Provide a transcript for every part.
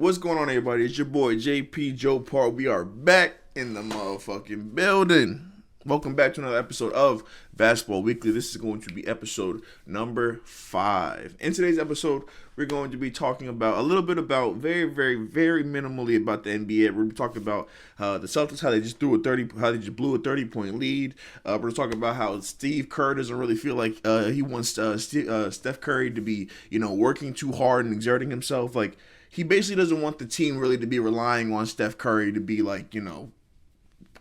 What's going on, everybody? It's your boy JP Joe Park. We are back in the motherfucking building. Welcome back to another episode of Basketball Weekly. This is going to be episode number 5. In today's episode, we're going to be talking about a little bit about very minimally about the NBA. We're going to be talking about the Celtics, how they just blew a 30-point lead. We're going to talk about how Steve Kerr doesn't really feel like he wants Steph Curry to be, working too hard and exerting himself. Like, he basically doesn't want the team really to be relying on Steph Curry to be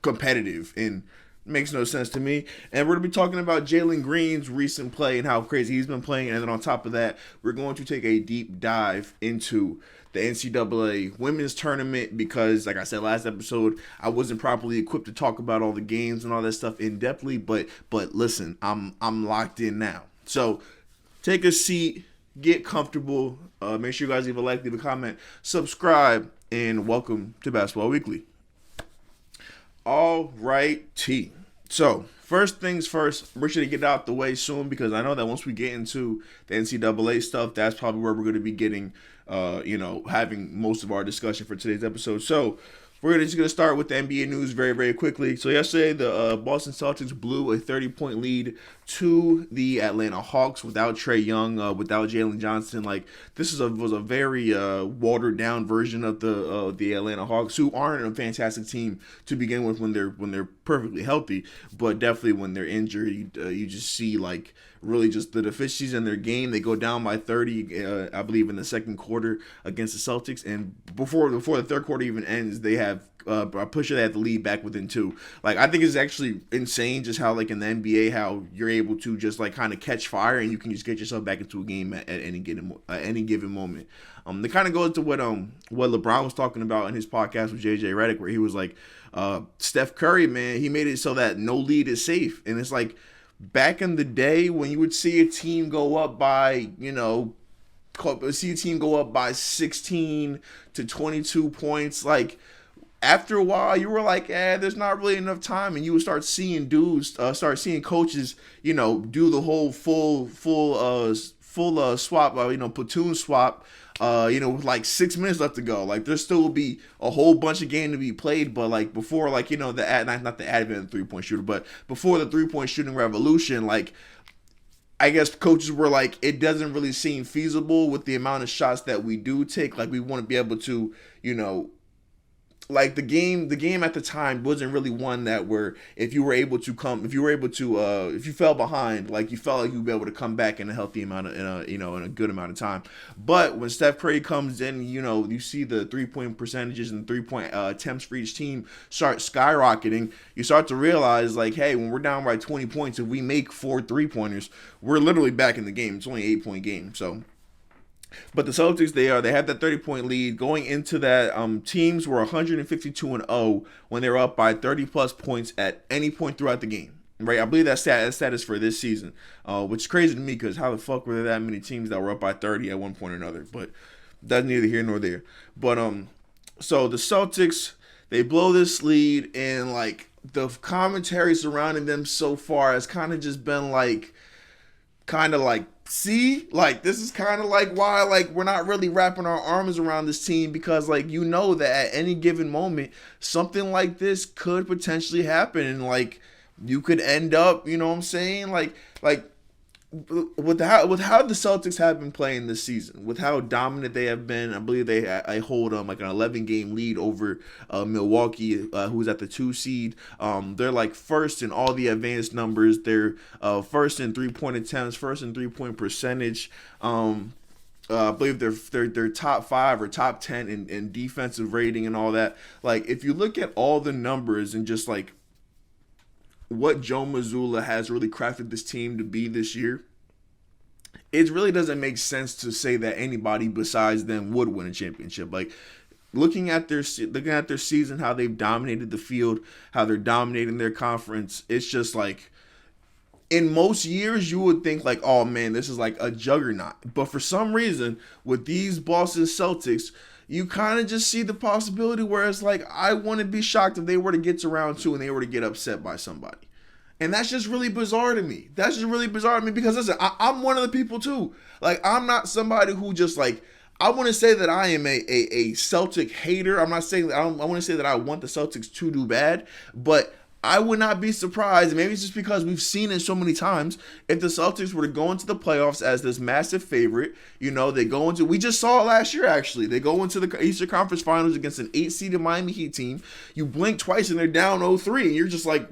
competitive, and makes no sense to me. And we're going to be talking about Jalen Green's recent play and how crazy he's been playing. And then on top of that, we're going to take a deep dive into the NCAA women's tournament because, like I said last episode, I wasn't properly equipped to talk about all the games and all that stuff in depthly. But listen, I'm locked in now. So take a seat. Get comfortable. Make sure you guys leave a comment, subscribe, and welcome to Basketball Weekly. All right, T. So, first things first, we're going to get out the way soon because I know that once we get into the NCAA stuff, that's probably where we're going to be getting, having most of our discussion for today's episode. So, we're just going to start with the NBA news very quickly. So yesterday, the Boston Celtics blew a 30-point lead to the Atlanta Hawks without Trae Young, without Jalen Johnson. Like, this was a very watered-down version of the Atlanta Hawks, who aren't a fantastic team to begin with when they're perfectly healthy, but definitely when they're injured, you just see really just the deficiencies in their game. They go down by 30, I believe, in the second quarter against the Celtics, and before the third quarter even ends, they have a pusher that had the lead back within 2. Like, I think it's actually insane just how, in the NBA, how you're able to just kind of catch fire and you can just get yourself back into a game at any given moment. It kind of goes to what LeBron was talking about in his podcast with JJ Redick, where he was like, Steph Curry, man, he made it so that no lead is safe, and it's like, back in the day when you would see a team go up by 16 to 22 points, after a while you were like, there's not really enough time, and you would start seeing coaches, do the whole full swap, platoon swap, with 6 minutes left to go. There still will be a whole bunch of game to be played, but before, not the advent of the 3-point shooter, but before the 3-point shooting revolution, I guess coaches were like, it doesn't really seem feasible with the amount of shots that we do take. We want to be able to, the game at the time wasn't really one that where if you fell behind, you felt like you'd be able to come back in a healthy amount of, in a good amount of time. But when Steph Curry comes in, you see the 3-point percentages and 3-point attempts for each team start skyrocketing. You start to realize, hey, when we're down by 20 points, if we make 4 3-pointers, we're literally back in the game. It's only an 8-point game, so. But the Celtics, they had that 30-point lead going into that. Teams were 152-0 when they were up by 30-plus points at any point throughout the game. Right, I believe that's status for this season, which is crazy to me because how the fuck were there that many teams that were up by 30 at one point or another? But that's neither here nor there. But so the Celtics, they blow this lead, and the commentary surrounding them so far has kind of just been see, this is kind of why we're not really wrapping our arms around this team, because that at any given moment something like this could potentially happen, and you could end up, you know what I'm saying, with how the Celtics have been playing this season, with how dominant they have been. I believe I hold an 11-game lead over Milwaukee, who's at the 2 seed. They're first in all the advanced numbers. They're first in 3-point attempts, first in 3-point percentage. I believe they're top 5 or top 10 in defensive rating and all that. If you look at all the numbers and just what Joe Mazzulla has really crafted this team to be this year, it really doesn't make sense to say that anybody besides them would win a championship. Looking at their season, how they've dominated the field, how they're dominating their conference, it's just in most years you would think oh man, this is a juggernaut. But for some reason, with these Boston Celtics, you kind of just see the possibility where it's I wouldn't be shocked if they were to get to round 2 and they were to get upset by somebody. And that's just really bizarre to me. Because listen, I'm one of the people too. I'm not somebody who just I want to say that I am a Celtic hater. I'm not saying that I want to say that I want the Celtics to do bad, but I would not be surprised. Maybe it's just because we've seen it so many times. If the Celtics were to go into the playoffs as this massive favorite, they go into. We just saw it last year. Actually, they go into the Eastern Conference Finals against an 8-seeded Miami Heat team. You blink twice and they're down 0-3, and you're just like,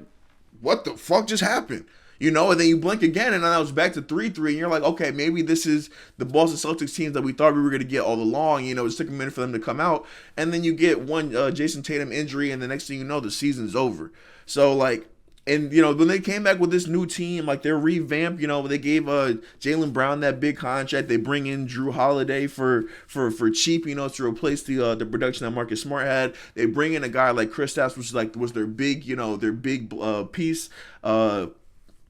what the fuck just happened? And then you blink again, and then I was back to 3-3, and you're like, okay, maybe this is the Boston Celtics teams that we thought we were going to get all along. It took a minute for them to come out, and then you get one Jason Tatum injury, and the next thing you know, the season's over. So, when they came back with this new team, they're revamped, they gave Jaylen Brown that big contract. They bring in Drew Holiday for cheap, to replace the production that Marcus Smart had. They bring in a guy like Kristaps, which was their big, piece.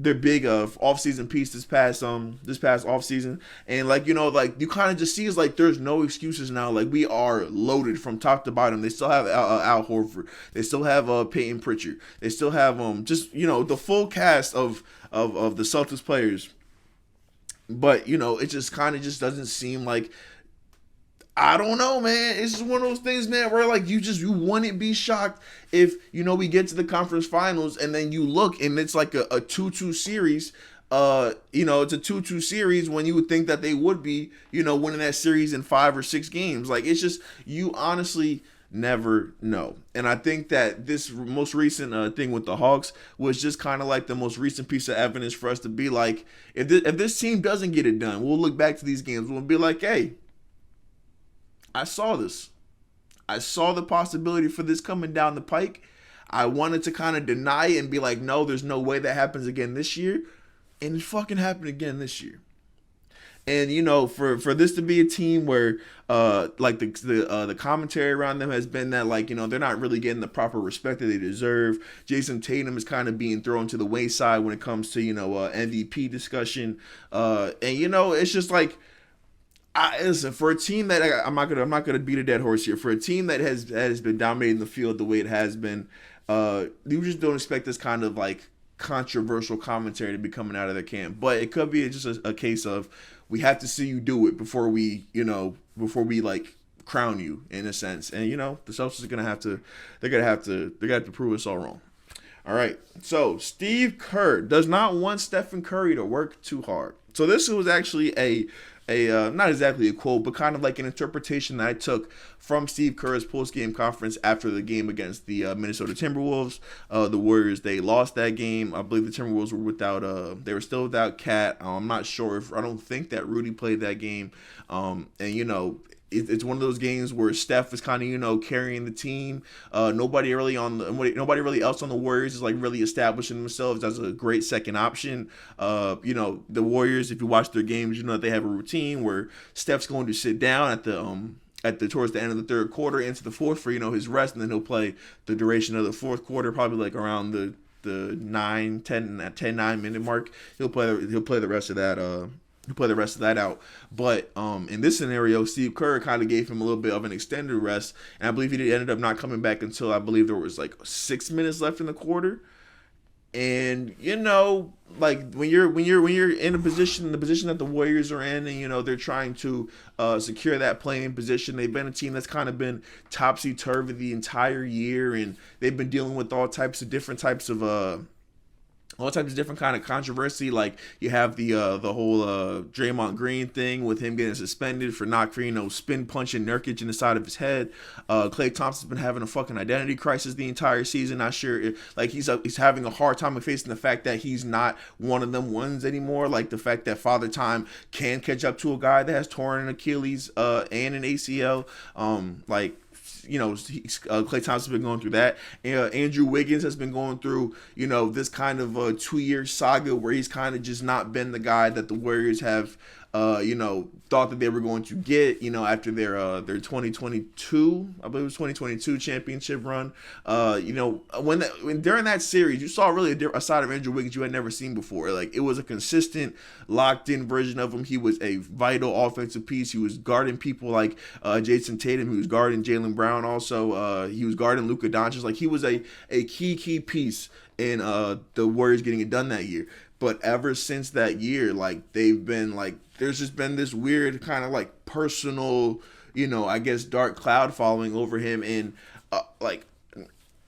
Their big off-season piece this past off-season, and you kind of just see is there's no excuses now. We are loaded from top to bottom. They still have Al Horford. They still have Peyton Pritchard. They still have the full cast of the Celtics players. But it just kind of just doesn't seem like. I don't know, man. It's just one of those things, man, where you wouldn't be shocked if we get to the conference finals and then you look and it's like a 2-2 series. It's a 2-2 series when you would think that they would be, winning that series in 5 or 6 games. It's just, you honestly never know. And I think that this most recent thing with the Hawks was just kind of like the most recent piece of evidence for us to be like, if this team doesn't get it done, we'll look back to these games. We'll be like, hey, I saw this. I saw the possibility for this coming down the pike. I wanted to kind of deny it and be like, no, there's no way that happens again this year. And it fucking happened again this year. And, for this to be a team where, the commentary around them has been that, they're not really getting the proper respect that they deserve. Jason Tatum is kind of being thrown to the wayside when it comes to, MVP discussion. It's just listen, for a team that I'm not gonna beat a dead horse here. For a team that has been dominating the field the way it has been, you just don't expect this kind of controversial commentary to be coming out of their camp. But it could be just a case of we have to see you do it before we crown you in a sense. And the Celtics are gonna have to prove us all wrong. All right, so Steve Kerr does not want Stephen Curry to work too hard. So this was actually a not exactly a quote, but kind of like an interpretation that I took from Steve Kerr's post-game conference after the game against the Minnesota Timberwolves. The Warriors, they lost that game. I believe the Timberwolves were they were still without Cat. I'm not sure I don't think that Rudy played that game. It's one of those games where Steph is kind of carrying the team. Nobody really else on the Warriors is really establishing themselves as a great second option. The Warriors, if you watch their games, that they have a routine where Steph's going to sit down at the towards the end of the third quarter into the fourth for his rest, and then he'll play the duration of the fourth quarter, probably around the 10-9 minute mark. He'll play the rest of that. Play the rest of that out. But in this scenario, Steve Kerr kind of gave him a little bit of an extended rest, and I believe he ended up not coming back until I believe there was 6 minutes left in the quarter. And when you're in the position that the Warriors are in, and they're trying to secure that playing position, they've been a team that's kind of been topsy-turvy the entire year, and they've been dealing with all types of different kind of controversy. You have the whole Draymond Green thing with him getting suspended for not spin punching Nurkic in the side of his head. Klay Thompson's been having a fucking identity crisis the entire season. Not sure he's having a hard time of facing the fact that he's not one of them ones anymore. The fact that Father Time can catch up to a guy that has torn an Achilles and an ACL. Klay Thompson's been going through that. Andrew Wiggins has been going through, this kind of 2-year saga where he's kind of just not been the guy that the Warriors have, thought that they were going to get, after their 2022, I believe it was 2022 championship run. When during that series, you saw really a side of Andrew Wiggins you had never seen before. It was a consistent, locked-in version of him. He was a vital offensive piece. He was guarding people like Jason Tatum. He was guarding Jaylen Brown. Also, he was guarding Luka Doncic. He was a key piece in the Warriors getting it done that year. But ever since that year, like they've been like, there's just been this weird kind of like personal, I guess dark cloud following over him, and like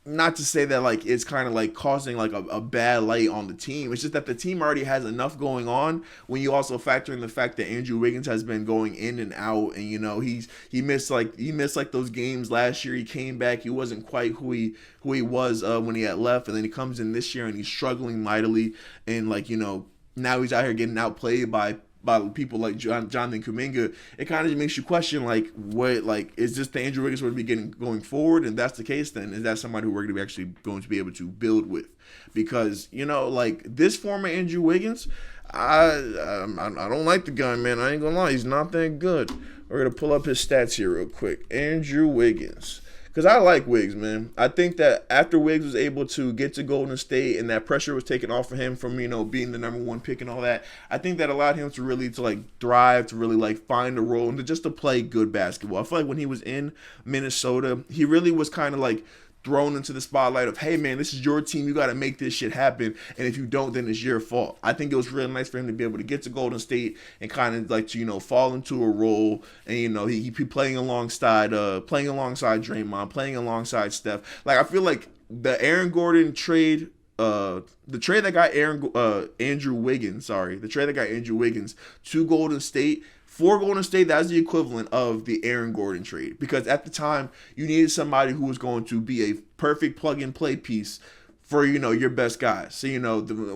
not to say that like it's kind of like causing like a bad light on the team. It's just that the team already has enough going on when you also factor in the fact that Andrew Wiggins has been going in and out, and he missed like those games last year. He came back, he wasn't quite who he was when he had left, and then he comes in this year and he's struggling mightily, and like now he's out here getting outplayed by people like Jonathan Kuminga. It kind of just makes you question, like, what, like, is this the Andrew Wiggins we're going to be getting going forward? And that's the case, then is that somebody who we're going to be actually going to be able to build with? Because like this former Andrew Wiggins, I don't like the guy, man. I ain't gonna lie, he's not that good. We're gonna pull up his stats here real quick. Andrew Wiggins. Because I like Wiggs, man. I think that after Wiggs was able to get to Golden State and that pressure was taken off of him from, being the number one pick and all that, I think that allowed him to really thrive, to really like find a role and to play good basketball. I feel like when he was in Minnesota, he really was kind of like thrown into the spotlight of, hey man, this is your team, you got to make this shit happen, and if you don't, then it's your fault. I think it was really nice for him to be able to get to Golden State and kind of like to fall into a role, and he playing alongside Draymond, playing alongside Steph. Like, I feel like the Aaron Gordon trade, the trade that got Andrew Wiggins to Golden State. For Golden State, that's the equivalent of the Aaron Gordon trade, because at the time you needed somebody who was going to be a perfect plug-and-play piece for your best guys. So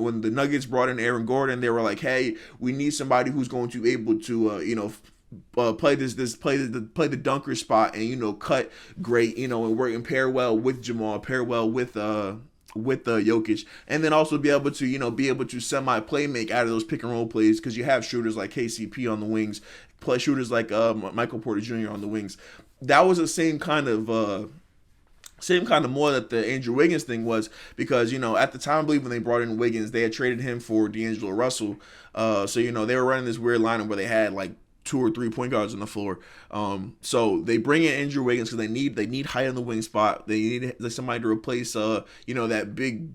when the Nuggets brought in Aaron Gordon, they were like, hey, we need somebody who's going to be able to play the dunker spot and cut great, and work and pair well with Jamal, pair well with Jokic, and then also be able to semi play make out of those pick and roll plays, because you have shooters like KCP on the wings, play shooters like Michael Porter Jr. on the wings. That was the same kind of more that the Andrew Wiggins thing was, because at the time, I believe when they brought in Wiggins, they had traded him for D'Angelo Russell. So they were running this weird lineup where they had like 2 or 3 point guards on the floor. So they bring in Andrew Wiggins because they need height on the wing spot. They need somebody to replace that big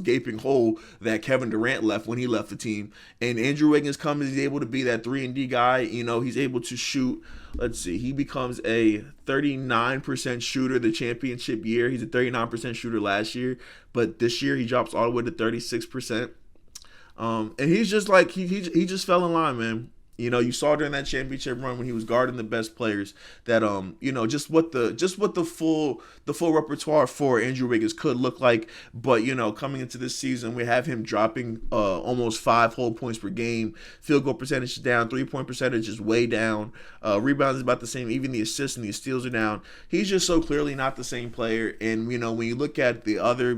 gaping hole that Kevin Durant left when he left the team. And Andrew Wiggins comes, he's able to be that 3-and-D guy. He's able to shoot. Let's see, he becomes a 39% shooter the championship year. He's a 39% shooter last year, but this year he drops all the way to 36%. And he's just like he just fell in line, man. You saw during that championship run when he was guarding the best players that just what the full repertoire for Andrew Wiggins could look like. But coming into this season, we have him dropping almost 5 whole points per game. Field goal percentage is down. 3-point percentage is way down. Rebounds is about the same. Even the assists and the steals are down. He's just so clearly not the same player. And when you look at the other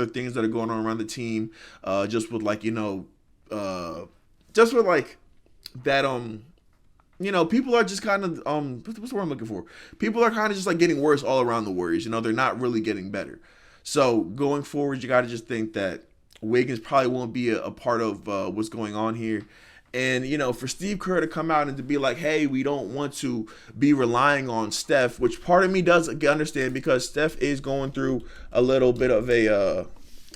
things that are going on around the team, just with that people are just kind of what's the word I'm looking for? People are kind of just like getting worse all around the Warriors. They're not really getting better. So going forward, you got to just think that Wiggins probably won't be a part of what's going on here. And for Steve Kerr to come out and to be like, hey, we don't want to be relying on Steph, which part of me does understand, because Steph is going through a little bit of a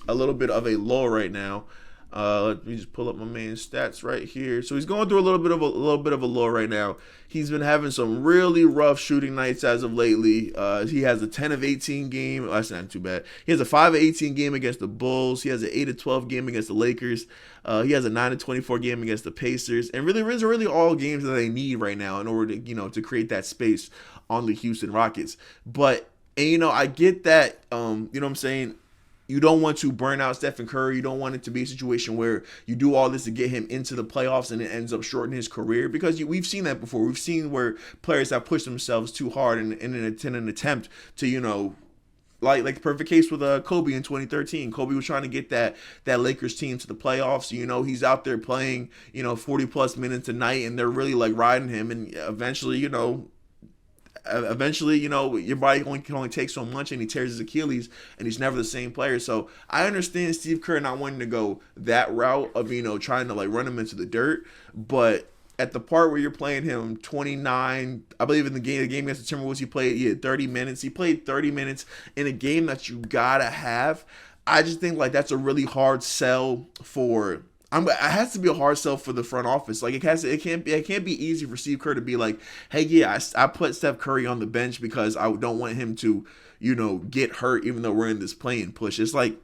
lull right now. Let me just pull up my man's stats right here. So he's going through a little bit of a lull right now. He's been having some really rough shooting nights as of lately. He has a 10 of 18 game. Oh, that's not too bad. He has a 5 of 18 game against the Bulls. He has an 8 of 12 game against the Lakers. He has a 9 of 24 game against the Pacers. And really, these are really all games that they need right now in order to to create that space on the Houston Rockets. But I get that. What I'm saying. You don't want to burn out Stephen Curry. You don't want it to be a situation where you do all this to get him into the playoffs and it ends up shortening his career, because we've seen that before. We've seen where players have pushed themselves too hard in an attempt to, like the perfect case with Kobe in 2013. Kobe was trying to get that Lakers team to the playoffs. He's out there playing, 40 plus minutes a night, and they're really like riding him. And eventually, your body can only take so much, and he tears his Achilles, and he's never the same player. So I understand Steve Kerr not wanting to go that route of, trying to like run him into the dirt. But at the part where you're playing him 29, I believe in the game against the Timberwolves, he had 30 minutes. He played 30 minutes in a game that you gotta have. I just think like that's a really hard sell for. It has to be a hard sell for the front office. Like it can't be easy for Steve Kerr to be like, hey, yeah, I put Steph Curry on the bench because I don't want him to, get hurt even though we're in this playing push. It's like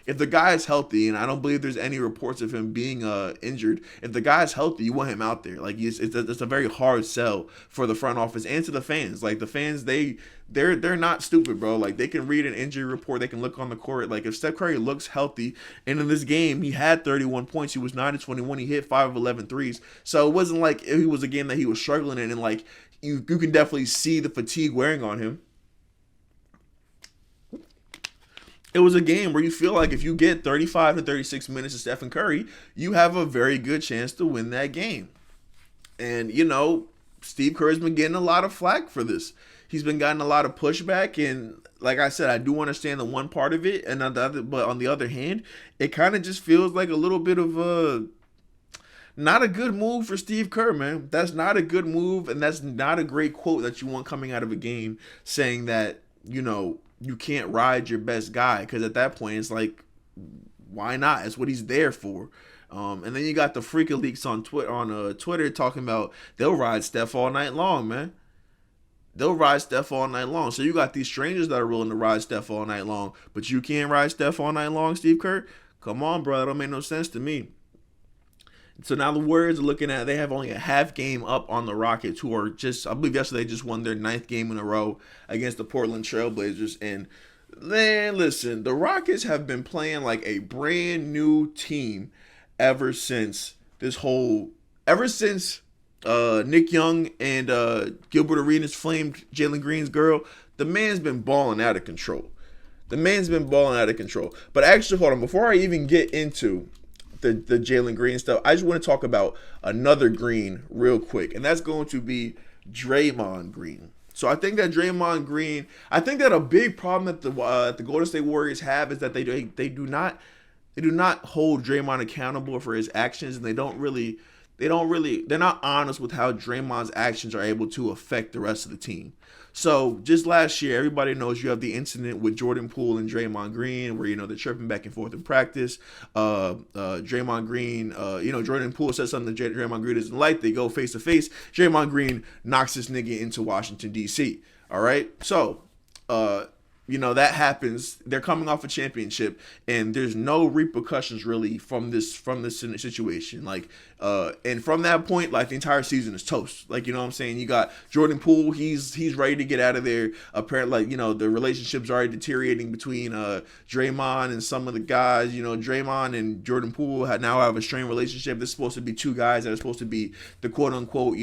if the guy is healthy, and I don't believe there's any reports of him being injured, if the guy is healthy, you want him out there. Like it's a very hard sell for the front office and to the fans. Like the fans, they're not stupid, bro. Like they can read an injury report, they can look on the court. Like if Steph Curry looks healthy, and in this game he had 31 points, he was 9 of 21, he hit 5 of 11 threes. So it wasn't like it was a game that he was struggling in, and like you can definitely see the fatigue wearing on him. It was a game where you feel like if you get 35 to 36 minutes of Stephen Curry, you have a very good chance to win that game. And, Steve Kerr's been getting a lot of flack for this. He's been getting a lot of pushback, and like I said, I do understand the one part of it, and but on the other hand, it kind of just feels like a little bit of a not a good move for Steve Kerr, man. That's not a good move, and that's not a great quote that you want coming out of a game saying that, you can't ride your best guy, because at that point it's like, why not? It's what he's there for. And then you got the freaking leaks on Twitter talking about they'll ride Steph all night long, man. They'll ride Steph all night long. So you got these strangers that are willing to ride Steph all night long, but you can't ride Steph all night long, Steve Kerr? Come on, bro. That don't make no sense to me. So now the Warriors are looking at, they have only a half game up on the Rockets, who are just, I believe yesterday just won their 9th game in a row against the Portland Trailblazers. And man, listen, the Rockets have been playing like a brand new team ever since Nick Young and Gilbert Arenas flamed Jalen Green's girl. The man's been balling out of control. But actually, hold on, before I even get into the Jalen Green stuff, I just want to talk about another Green real quick, and that's going to be Draymond Green. So I think that Draymond Green, I think that a big problem that the Golden State Warriors have is that they do not hold Draymond accountable for his actions, and they're not honest with how Draymond's actions are able to affect the rest of the team. So just last year, everybody knows you have the incident with Jordan Poole and Draymond Green, where they're tripping back and forth in practice. Draymond Green, Jordan Poole says something that Draymond Green doesn't like. They go face to face. Draymond Green knocks this nigga into Washington D.C. All right, so that happens. They're coming off a championship, and there's no repercussions really from this situation. Like, and from that point, like the entire season is toast. Like, you know what I'm saying? You got Jordan Poole. He's ready to get out of there. Apparently, the relationship's already deteriorating between Draymond and some of the guys. Draymond and Jordan Poole now have a strained relationship. This is supposed to be two guys that are supposed to be the quote unquote,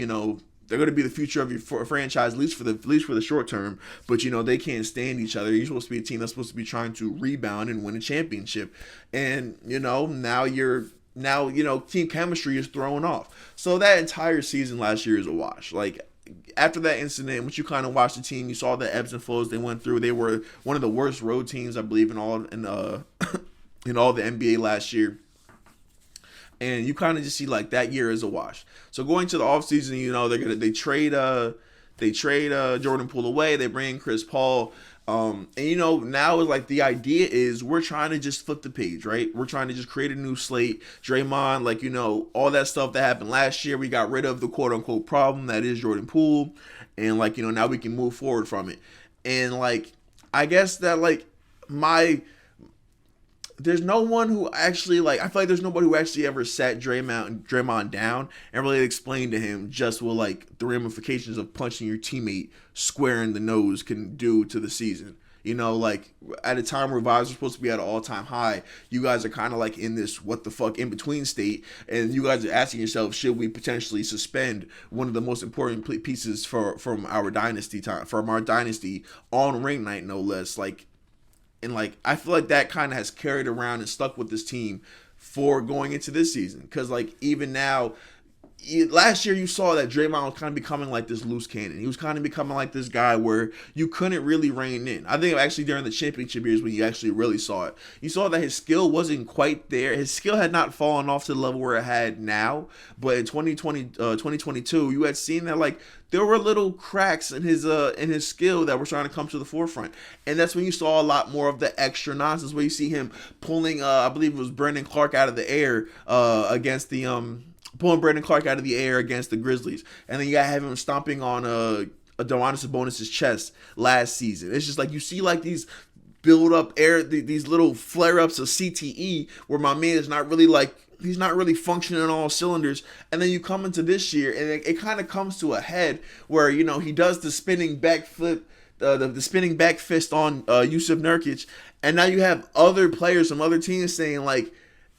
they're going to be the future of your franchise, at least for the short term. But they can't stand each other. You're supposed to be a team that's supposed to be trying to rebound and win a championship. And now team chemistry is thrown off. So that entire season last year is a wash. Like after that incident, which you kind of watched the team, you saw the ebbs and flows they went through. They were one of the worst road teams, I believe, in all the NBA last year. And you kind of just see like that year is a wash. So going to the offseason, they trade Jordan Poole away. They bring in Chris Paul. And now it's like the idea is we're trying to just flip the page, right? We're trying to just create a new slate. Draymond, all that stuff that happened last year, we got rid of the quote unquote problem that is Jordan Poole. And now we can move forward from it. And I guess that there's no one who actually I feel like there's nobody who actually ever sat Draymond down and really explained to him just what the ramifications of punching your teammate square in the nose can do to the season. At a time where vibes are supposed to be at an all-time high, you guys are kind of in this what the fuck in between state, and you guys are asking yourself, should we potentially suspend one of the most important pieces from our dynasty on ring night, no less. And I feel like that kind of has carried around and stuck with this team for going into this season. Because even now, last year you saw that Draymond was kind of becoming like this loose cannon. He was kind of becoming like this guy where you couldn't really rein in. I think actually during the championship years when you actually really saw it. You saw that his skill wasn't quite there. His skill had not fallen off to the level where it had now. But in 2022, you had seen that like there were little cracks in his skill that were starting to come to the forefront. And that's when you saw a lot more of the extra nonsense where you see him pulling I believe it was Brandon Clark out of the air against the pulling Brandon Clark out of the air against the Grizzlies. And then you got to have him stomping on a Domantas Sabonis' chest last season. It's just like you see like these build up air, these little flare ups of CTE where my man is not really like, he's not really functioning on all cylinders. And then you come into this year and it kind of comes to a head where, you know, he does the spinning back flip, the spinning back fist on Yusuf Nurkic. And now you have other players from other teams saying like,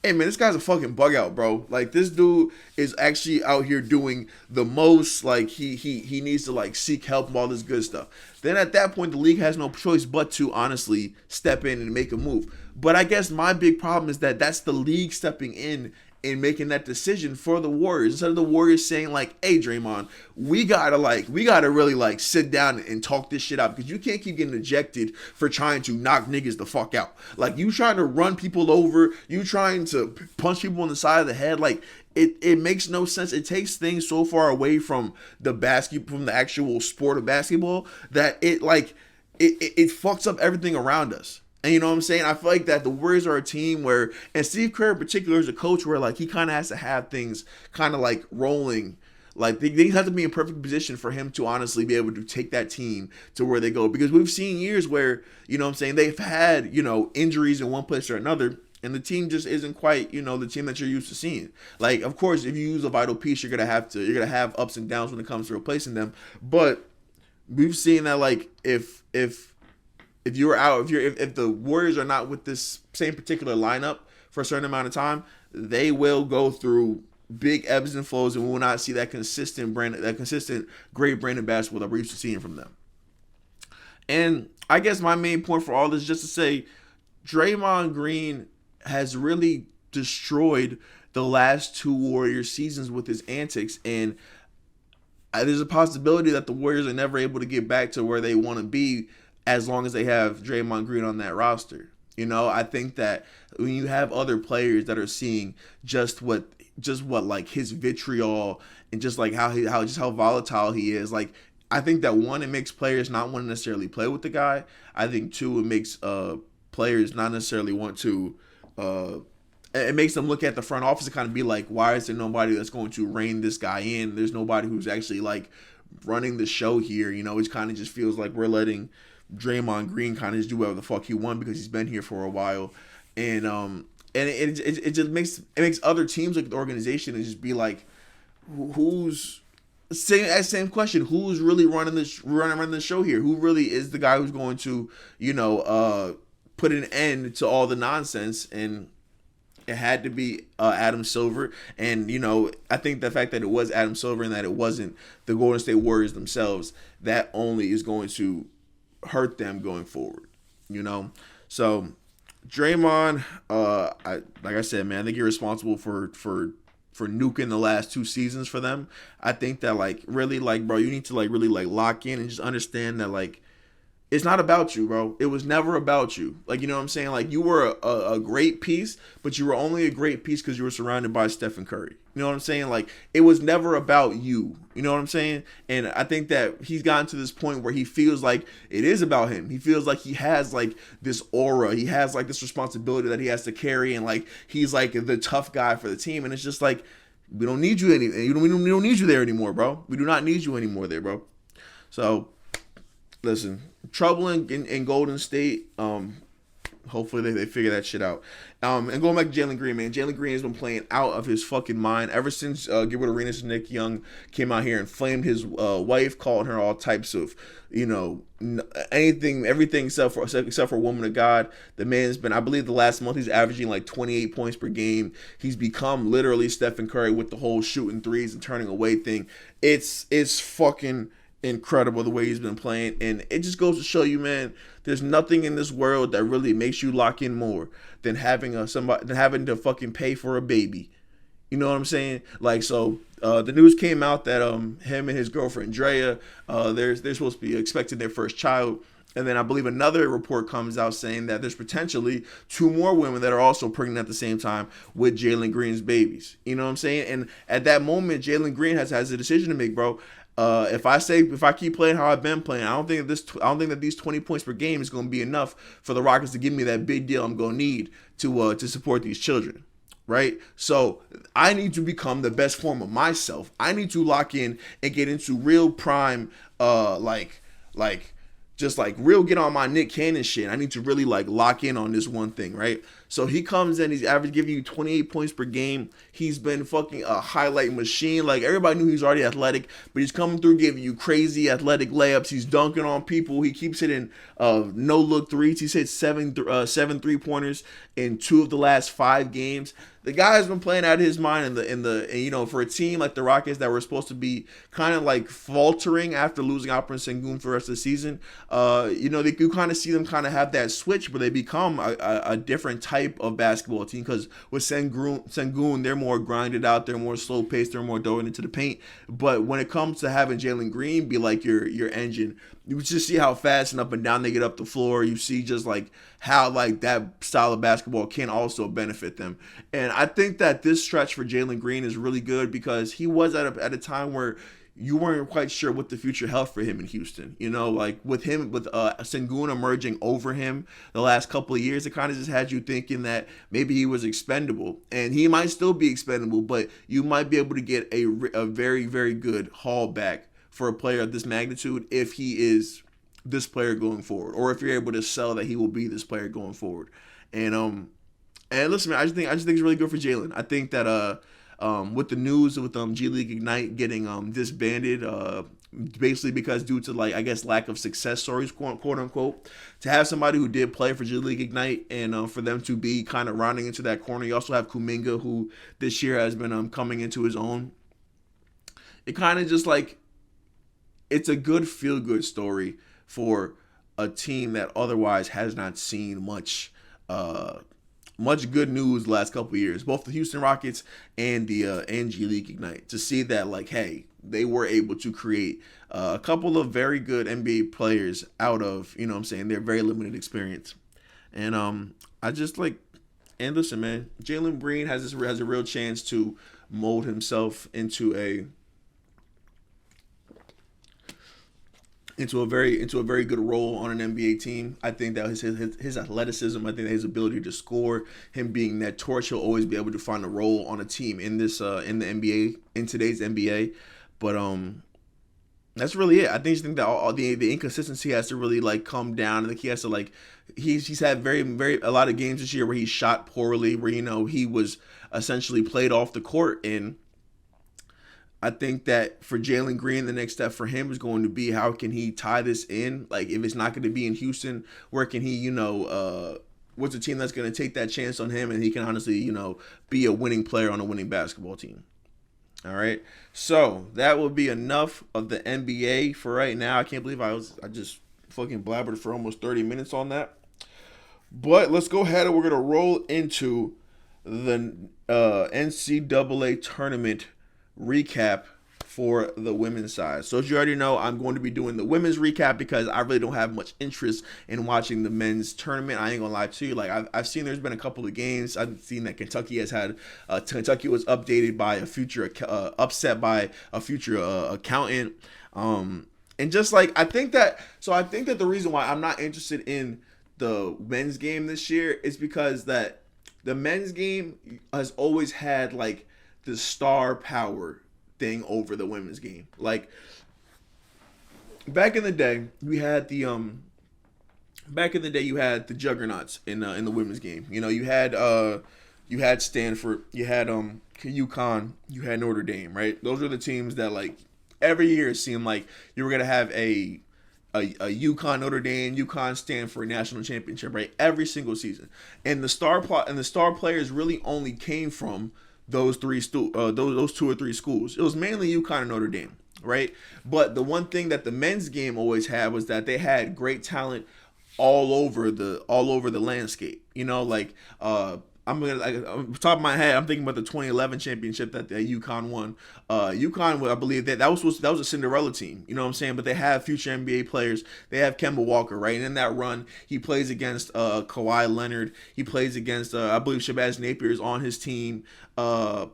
hey man, this guy's a fucking bug out, bro. Like this dude is actually out here doing the most. Like he needs to like seek help and all this good stuff. Then at that point, the league has no choice but to honestly step in and make a move. But I guess my big problem is that that's the league stepping in and making that decision for the Warriors instead of the Warriors saying like, "Hey, Draymond, we gotta really like sit down and talk this shit out because you can't keep getting ejected for trying to knock niggas the fuck out. Like you trying to run people over, you trying to punch people in the side of the head, like." It makes no sense. It takes things so far away from the actual sport of basketball that it fucks up everything around us. And you know what I'm saying? I feel like that the Warriors are a team where, and Steve Kerr in particular is a coach where like he kind of has to have things kind of like rolling. Like they have to be in perfect position for him to honestly be able to take that team to where they go. Because we've seen years where, you know what I'm saying, they've had, you know, injuries in one place or another. And the team just isn't quite, you know, the team that you're used to seeing. Like, of course, if you use a vital piece, you're gonna have ups and downs when it comes to replacing them. But we've seen that, like, if you're out, if the Warriors are not with this same particular lineup for a certain amount of time, they will go through big ebbs and flows, and we will not see that consistent great brand of basketball that we're used to seeing from them. And I guess my main point for all this is just to say, Draymond Green has really destroyed the last two Warriors seasons with his antics, and there's a possibility that the Warriors are never able to get back to where they want to be as long as they have Draymond Green on that roster. You know, I think that when you have other players that are seeing just what like his vitriol and just like how volatile he is, like I think that one, it makes players not want to necessarily play with the guy. I think two, it makes players not necessarily want to it makes them look at the front office and kind of be like, why is there nobody that's going to rein this guy in? There's nobody who's actually like running the show here. You know, it kind of just feels like we're letting Draymond Green kind of just do whatever the fuck he wants because he's been here for a while. And it just makes other teams like the organization and just be like, who's same question, who's really running the show here? Who really is the guy who's going to, you know, put an end to all the nonsense? And it had to be Adam Silver. And, you know, I think the fact that it was Adam Silver and that it wasn't the Golden State Warriors themselves, that only is going to hurt them going forward, you know? So Draymond, like I said, man, I think you're responsible for nuking the last two seasons for them. I think that like really like, bro, you need to like really like lock in and just understand that like it's not about you, bro. It was never about you. Like, you know what I'm saying? Like, you were a great piece, but you were only a great piece because you were surrounded by Stephen Curry. You know what I'm saying? Like, it was never about you. You know what I'm saying? And I think that he's gotten to this point where he feels like it is about him. He feels like he has, like, this aura. He has, like, this responsibility that he has to carry. And, like, he's, like, the tough guy for the team. And it's just like, we don't need you we don't need you there anymore, bro. We do not need you anymore there, bro. So, listen, trouble in Golden State. Hopefully they figure that shit out. And going back to Jalen Green, man. Jalen Green has been playing out of his fucking mind ever since Gilbert Arenas and Nick Young came out here and flamed his wife, calling her all types of, you know, everything except for a woman of God. The man's been, I believe the last month he's averaging like 28 points per game. He's become literally Stephen Curry with the whole shooting threes and turning away thing. It's fucking incredible the way he's been playing, and it just goes to show you, man, there's nothing in this world that really makes you lock in more than having to fucking pay for a baby. You know what I'm saying? Like, so The news came out that him and his girlfriend Drea, they're supposed to be expecting their first child. And then I believe another report comes out saying that there's potentially two more women that are also pregnant at the same time with Jalen Green's babies. You know what I'm saying? And at that moment, Jalen Green has a decision to make, bro. If I keep playing how I've been playing, I don't think that these 20 points per game is going to be enough for the Rockets to give me that big deal I'm going to need to support these children. Right? So I need to become the best form of myself. I need to lock in and get into real prime, like just like real get on my Nick Cannon shit. I need to really like lock in on this one thing, right? So he comes in, he's average giving you 28 points per game. He's been fucking a highlight machine. Like everybody knew he's already athletic, but he's coming through giving you crazy athletic layups. He's dunking on people. He keeps hitting no look threes. He's hit seven 3-pointers in 2 of the last 5 games. The guy has been playing out of his mind and you know, for a team like the Rockets that were supposed to be kind of like faltering after losing Alperen Sengun for the rest of the season, you know, you kind of see them kind of have that switch where they become a different type of basketball team, because with Sengun, they're more grinded out, they're more slow paced, they're more going into the paint. But when it comes to having Jalen Green be like your engine, you just see how fast and up and down they get up the floor. You see just like how like that style of basketball can also benefit them. And I think that this stretch for Jalen Green is really good because he was at a time where you weren't quite sure what the future held for him in Houston. You know, like with Sengun emerging over him the last couple of years, it kind of just had you thinking that maybe he was expendable. And he might still be expendable, but you might be able to get a very, very good haul back for a player of this magnitude if he is this player going forward, or if you're able to sell that he will be this player going forward. And listen, man, I just think it's really good for Jalen. I think that with the news with G League Ignite getting disbanded, basically because due to like I guess lack of success stories, quote unquote, to have somebody who did play for G League Ignite and for them to be kind of rounding into that corner. You also have Kuminga, who this year has been coming into his own. It kind of just like it's a good feel good story for a team that otherwise has not seen much good news the last couple of years, both the Houston Rockets and the G League Ignite, to see that like, hey, they were able to create a couple of very good NBA players out of, you know what I'm saying, their very limited experience. And I just like, and listen, man, Jalen Green has a real chance to mold himself into a very good role on an NBA team. I think that his athleticism, I think that his ability to score, him being that torch, he'll always be able to find a role on a team in this in the NBA, in today's NBA. But that's really it. I think that all the inconsistency has to really like come down. I think he has to like he's had a lot of games this year where he shot poorly, where you know he was essentially played off the court. And I think that for Jalen Green, the next step for him is going to be how can he tie this in? Like, if it's not going to be in Houston, where can he, what's a team that's going to take that chance on him and he can honestly, be a winning player on a winning basketball team? All right. So that will be enough of the NBA for right now. I can't believe I just fucking blabbered for almost 30 minutes on that. But let's go ahead and we're going to roll into the NCAA tournament recap for the women's side. So as you already know, I'm going to be doing the women's recap because I really don't have much interest in watching the men's tournament. I ain't gonna lie to you. Like I've seen there's been a couple of games. I've seen that Kentucky was updated by a future upset by a future accountant. And just like I think that the reason why I'm not interested in the men's game this year is because that the men's game has always had like the star power thing over the women's game. Like back in the day, you had the juggernauts in the women's game. You had Stanford, you had UConn, you had Notre Dame, right? Those are the teams that like every year it seemed like you were gonna have a UConn Notre Dame, UConn Stanford national championship, right? Every single season, and the star players really only came from those two or three schools. It was mainly UConn and Notre Dame, right? But the one thing that the men's game always had was that they had great talent all over the landscape. I'm gonna like on top of my head. I'm thinking about the 2011 championship that UConn won. UConn, I believe that was a Cinderella team. You know what I'm saying? But they have future NBA players. They have Kemba Walker, right? And in that run, he plays against Kawhi Leonard. He plays against I believe Shabazz Napier is on his team. I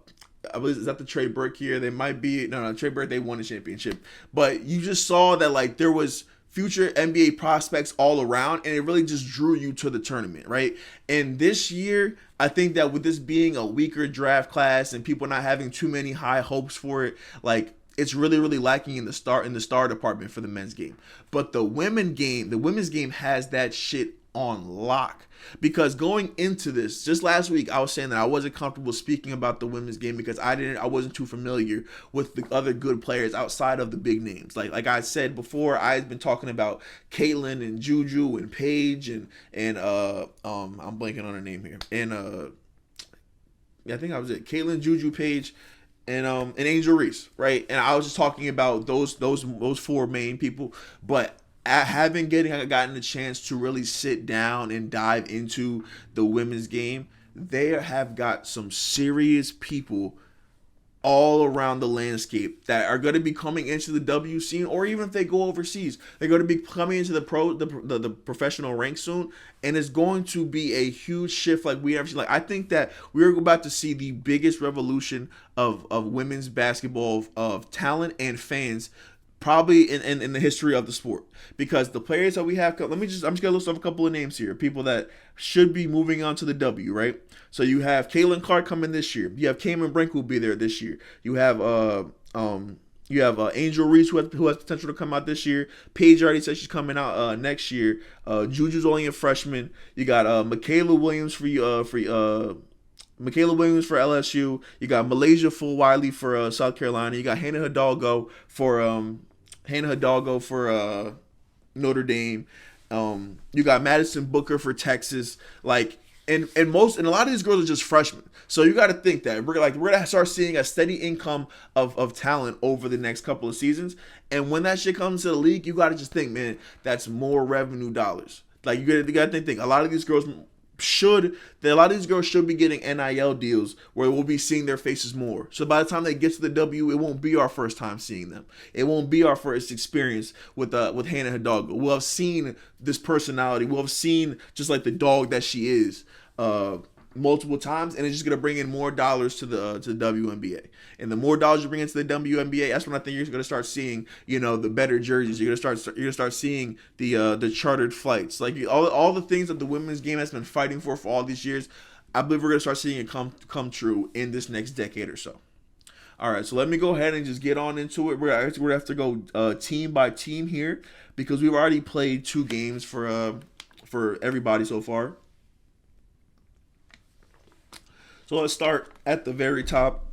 believe is that the Trey Burke year. They might be no Trey Burke. They won the championship, but you just saw that like there was future NBA prospects all around, and it really just drew you to the tournament, right? And this year, I think that with this being a weaker draft class and people not having too many high hopes for it, like it's really lacking in the star department for the men's game. But the women's game has that shit on lock. Because going into this, just last week, I was saying that I wasn't comfortable speaking about the women's game because I wasn't too familiar with the other good players outside of the big names. Like I said before, I've been talking about Caitlyn and Juju and Paige and I'm blanking on her name here. And yeah, I think I was it. Caitlyn, Juju, Paige, and Angel Reese, right? And I was just talking about those four main people, but having gotten the chance to really sit down and dive into the women's game, they have got some serious people all around the landscape that are going to be coming into the W scene, or even if they go overseas, they're going to be coming into the professional ranks soon, and it's going to be a huge shift like we ever seen. Like I think that we're about to see the biggest revolution of women's basketball of talent and fans probably in the history of the sport, because the players that we have, I'm just gonna list off a couple of names here, people that should be moving on to the W, right? So you have Caitlin Clark coming this year. You have Cameron Brink who will be there this year. You have Angel Reese who has potential to come out this year. Paige already said she's coming out next year. Juju's only a freshman. You got Michaela Williams for LSU. You got Malaysia Fulwiley for South Carolina. You got Hannah Hidalgo for Notre Dame. You got Madison Booker for Texas. Like and a lot of these girls are just freshmen. So you got to think that we're gonna start seeing a steady income of talent over the next couple of seasons. And when that shit comes to the league, you got to just think, man, that's more revenue dollars. Like you got to think a lot of these girls should be getting NIL deals where we'll be seeing their faces more. So by the time they get to the W, it won't be our first time seeing them. It won't be our first experience with Hannah Hidalgo. We'll have seen this personality. We'll have seen just like the dog that she is multiple times, and it's just gonna bring in more dollars to the WNBA. And the more dollars you bring into the WNBA, that's when I think you're gonna start seeing, the better jerseys. You're gonna start seeing the chartered flights, like all the things that the women's game has been fighting for all these years. I believe we're gonna start seeing it come true in this next decade or so. All right, so let me go ahead and just get on into it. We're gonna have to go team by team here because we've already played 2 games for everybody so far. So let's start at the very top.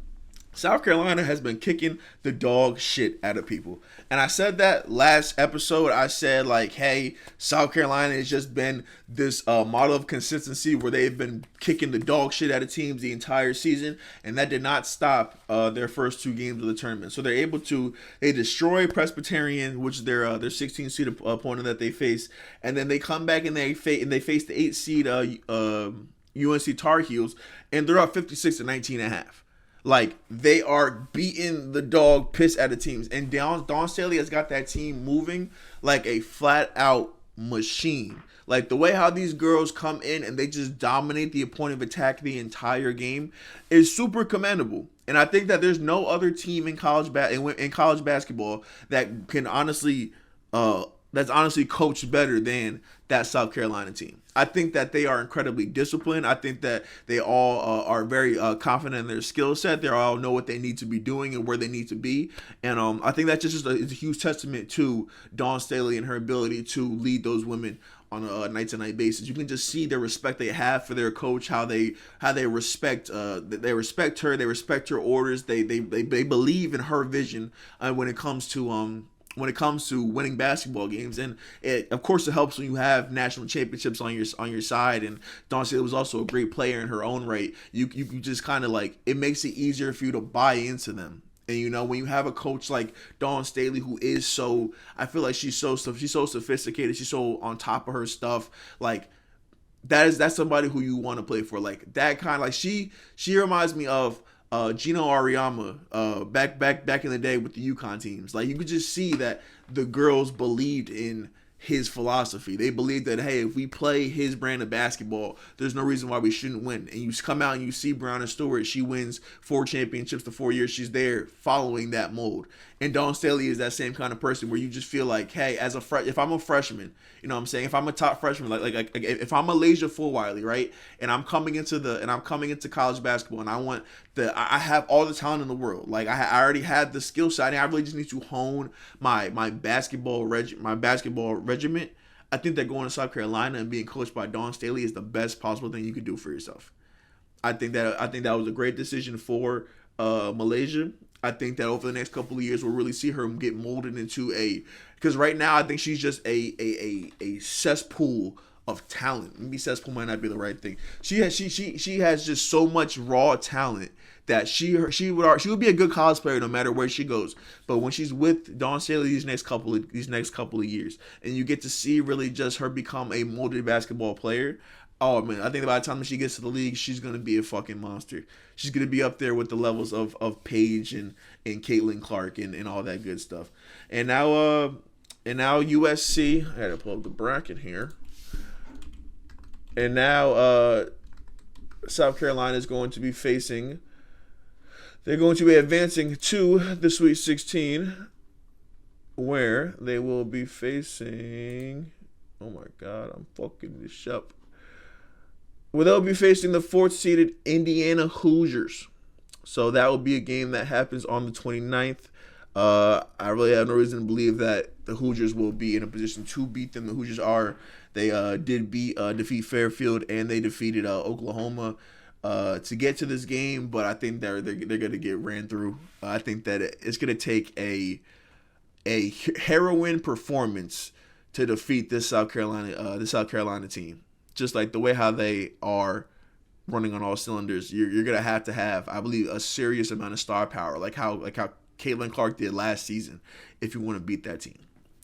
South Carolina has been kicking the dog shit out of people. And I said that last episode. I said, like, hey, South Carolina has just been this model of consistency where they've been kicking the dog shit out of teams the entire season. And that did not stop their first 2 games of the tournament. So they destroy Presbyterian, which is their 16 seed opponent that they face. And then they come back and they face the 8 seed UNC Tar Heels, and they're up 56-19.5. Like, they are beating the dog piss out of teams. And Dawn Staley has got that team moving like a flat-out machine. Like, the way how these girls come in and they just dominate the point of attack the entire game is super commendable. And I think that there's no other team in college basketball that can honestly that's honestly coached better than that South Carolina team. I think that they are incredibly disciplined. I think that they all are very confident in their skill set. They all know what they need to be doing and where they need to be. And I think that's just a huge testament to Dawn Staley and her ability to lead those women on a night-to-night basis. You can just see the respect they have for their coach, how they respect her, they respect her orders. They believe in her vision when it comes to winning basketball games. And of course it helps when you have national championships on your side. And Dawn Staley was also a great player in her own right. You just kind of like, it makes it easier for you to buy into them. And when you have a coach like Dawn Staley who is I feel like she's so sophisticated, she's so on top of her stuff, like that's somebody who you want to play for. Like that kind of like she reminds me of Gino Auriemma back in the day with the UConn teams. Like you could just see that the girls believed in his philosophy. They believed that, hey, if we play his brand of basketball, there's no reason why we shouldn't win. And you come out and you see Breonna Stewart, she wins 4 championships the 4 years she's there, following that mold. And Dawn Staley is that same kind of person where you just feel like, hey, as if I'm a freshman, you know what I'm saying? If I'm a top freshman, like if I'm Malaysia Fulwiley, right? And I'm coming into college basketball, and I have all the talent in the world. Like I already had the skill set. I really just need to hone my basketball regiment. I think that going to South Carolina and being coached by Dawn Staley is the best possible thing you could do for yourself. I think that was a great decision for Malaysia. I think that over the next couple of years we'll really see her get molded into because right now I think she's just a cesspool of talent. Maybe cesspool might not be the right thing. She has just so much raw talent that she would be a good college player no matter where she goes. But when she's with Dawn Staley these next couple of years, and you get to see really just her become a molded basketball player. Oh man, I think by the time she gets to the league, she's gonna be a fucking monster. She's gonna be up there with the levels of Paige and Caitlin Clark and all that good stuff. And now USC. I gotta pull up the bracket here. And now South Carolina is going to be facing. They're going to be advancing to the Sweet 16, where they will be facing. Oh my God, I'm fucking this up. Well, they'll be facing the 4th-seeded Indiana Hoosiers. So that will be a game that happens on the 29th. I really have no reason to believe that the Hoosiers will be in a position to beat them. The Hoosiers they did defeat Fairfield, and they defeated Oklahoma to get to this game. But I think they're going to get ran through. I think that it's going to take a heroin performance to defeat this South Carolina team. Just like the way how they are running on all cylinders, you're gonna have, I believe, a serious amount of star power, like how Caitlin Clark did last season, if you want to beat that team.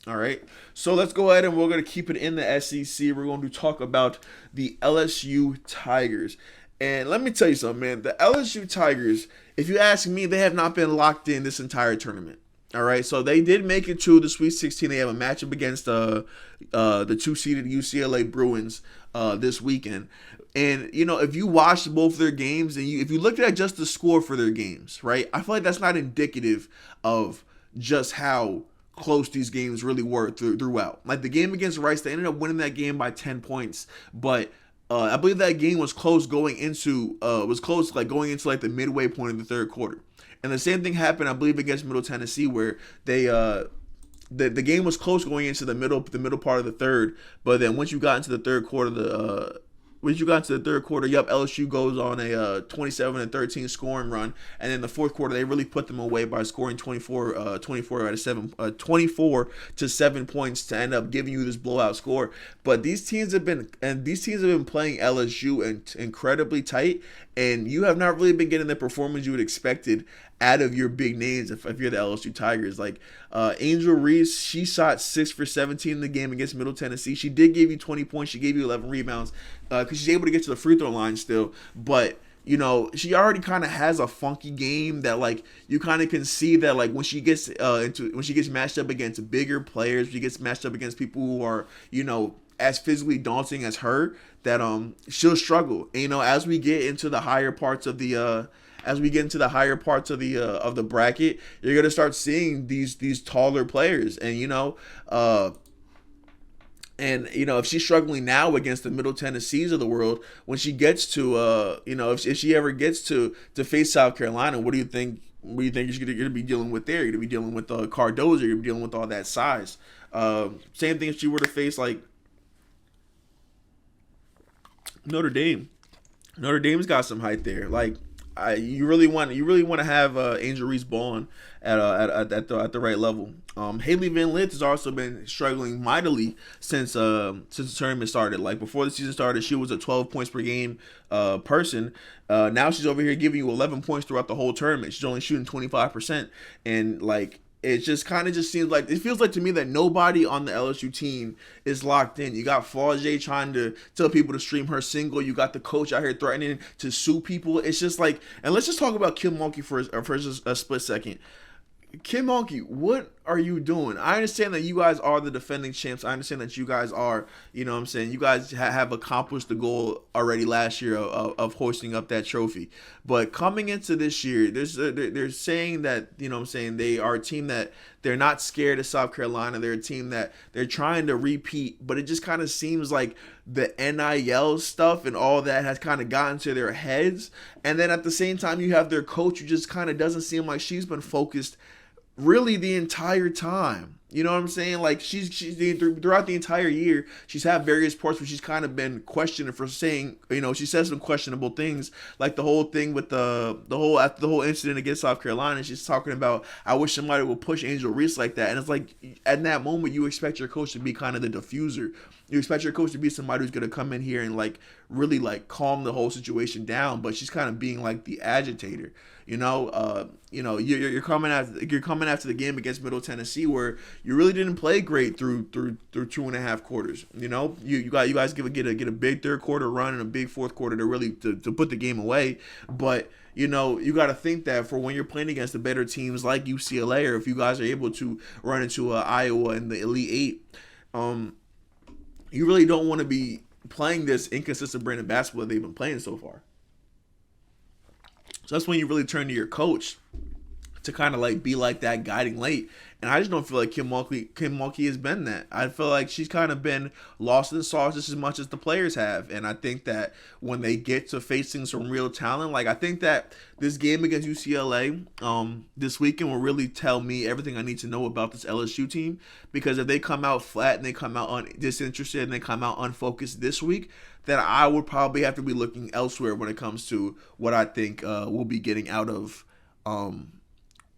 All right, so let's go ahead and we're gonna keep it in the SEC. We're going to talk about the LSU Tigers, and let me tell you something, man. The LSU Tigers, if you ask me, they have not been locked in this entire tournament. All right, so they did make it to the Sweet 16. They have a matchup against the 2-seeded UCLA Bruins this weekend. And, you know, if you watched both their games and if you looked at just the score for their games, right, I feel like that's not indicative of just how close these games really were throughout. Like the game against Rice, they ended up winning that game by 10 points, but I believe that game was close going into like the midway point of the third quarter. And the same thing happened, I believe, against Middle Tennessee, where they the game was close going into the middle part of the third, but then once you got into the third quarter, LSU goes on a 27-13 scoring run, and in the fourth quarter they really put them away by scoring 24 to 7 points to end up giving you this blowout score. But these teams have been playing LSU incredibly tight, and you have not really been getting the performance you would expected out of your big names if you're the LSU Tigers. Like Angel Reese, she shot 6 for 17 in the game against Middle Tennessee. She did give you 20 points. She gave you 11 rebounds because she's able to get to the free throw line still. But, you know, she already kind of has a funky game that, like, you kind of can see that, like, when she gets matched up against bigger players, she gets matched up against people who are, you know, as physically daunting as her, that she'll struggle. And, you know, as we get into the higher parts of the bracket, you're gonna start seeing these taller players, and you know, if she's struggling now against the Middle Tennessees of the world, when she gets to, if she ever gets to face South Carolina, what do you think? What do you think you're gonna be dealing with there? You're gonna be dealing with Cardozo. You're gonna be dealing with all that size. Same thing if she were to face like Notre Dame. Notre Dame's got some height there, like. You really want to have Angel Reese balling at the right level. Haley Van Lith has also been struggling mightily since the tournament started. Like before the season started, she was a 12 points per game person. Now she's over here giving you 11 points throughout the whole tournament. She's only shooting 25%, and like it just kind of just seems like it feels like to me that nobody on the LSU team is locked in. You got Flau'jae trying to tell people to stream her single. You got the coach out here threatening to sue people. It's just like, and let's just talk about Kim Mulkey for just a split second. Kim Mulkey, what are you doing? I understand that you guys are the defending champs. I understand that you guys are, you know what I'm saying, you guys have accomplished the goal already last year of hoisting up that trophy. But coming into this year, they're saying that, you know what I'm saying, they are a team that they're not scared of South Carolina. They're a team that they're trying to repeat, but it just kind of seems like the NIL stuff and all that has kind of gotten to their heads. And then at the same time, you have their coach who just kind of doesn't seem like she's been focused really the entire time. You know what I'm saying? Like she's throughout the entire year, she's had various parts where she's kind of been questioned for saying, you know, she says some questionable things, like the whole thing with the whole incident against South Carolina. She's talking about, I wish somebody would push Angel Reese like that. And it's like at that moment you expect your coach to be kind of the diffuser. You expect your coach to be somebody who's gonna come in here and like really like calm the whole situation down, but she's kind of being like the agitator. You're coming after the game against Middle Tennessee where you really didn't play great through 2.5 quarters. You know, you guys get a big third quarter run and a big fourth quarter to really to put the game away. But you know, you got to think that for when you're playing against the better teams like UCLA, or if you guys are able to run into Iowa in the Elite Eight, you really don't want to be playing this inconsistent brand of basketball that they've been playing so far. So that's when you really turn to your coach to kind of like be like that guiding light. And I just don't feel like Kim Mulkey has been that. I feel like she's kind of been lost in the sauce just as much as the players have. And I think that when they get to facing some real talent, like I think that this game against UCLA this weekend will really tell me everything I need to know about this LSU team. Because if they come out flat and they come out disinterested and they come out unfocused this week, then I would probably have to be looking elsewhere when it comes to what I think we'll be getting out of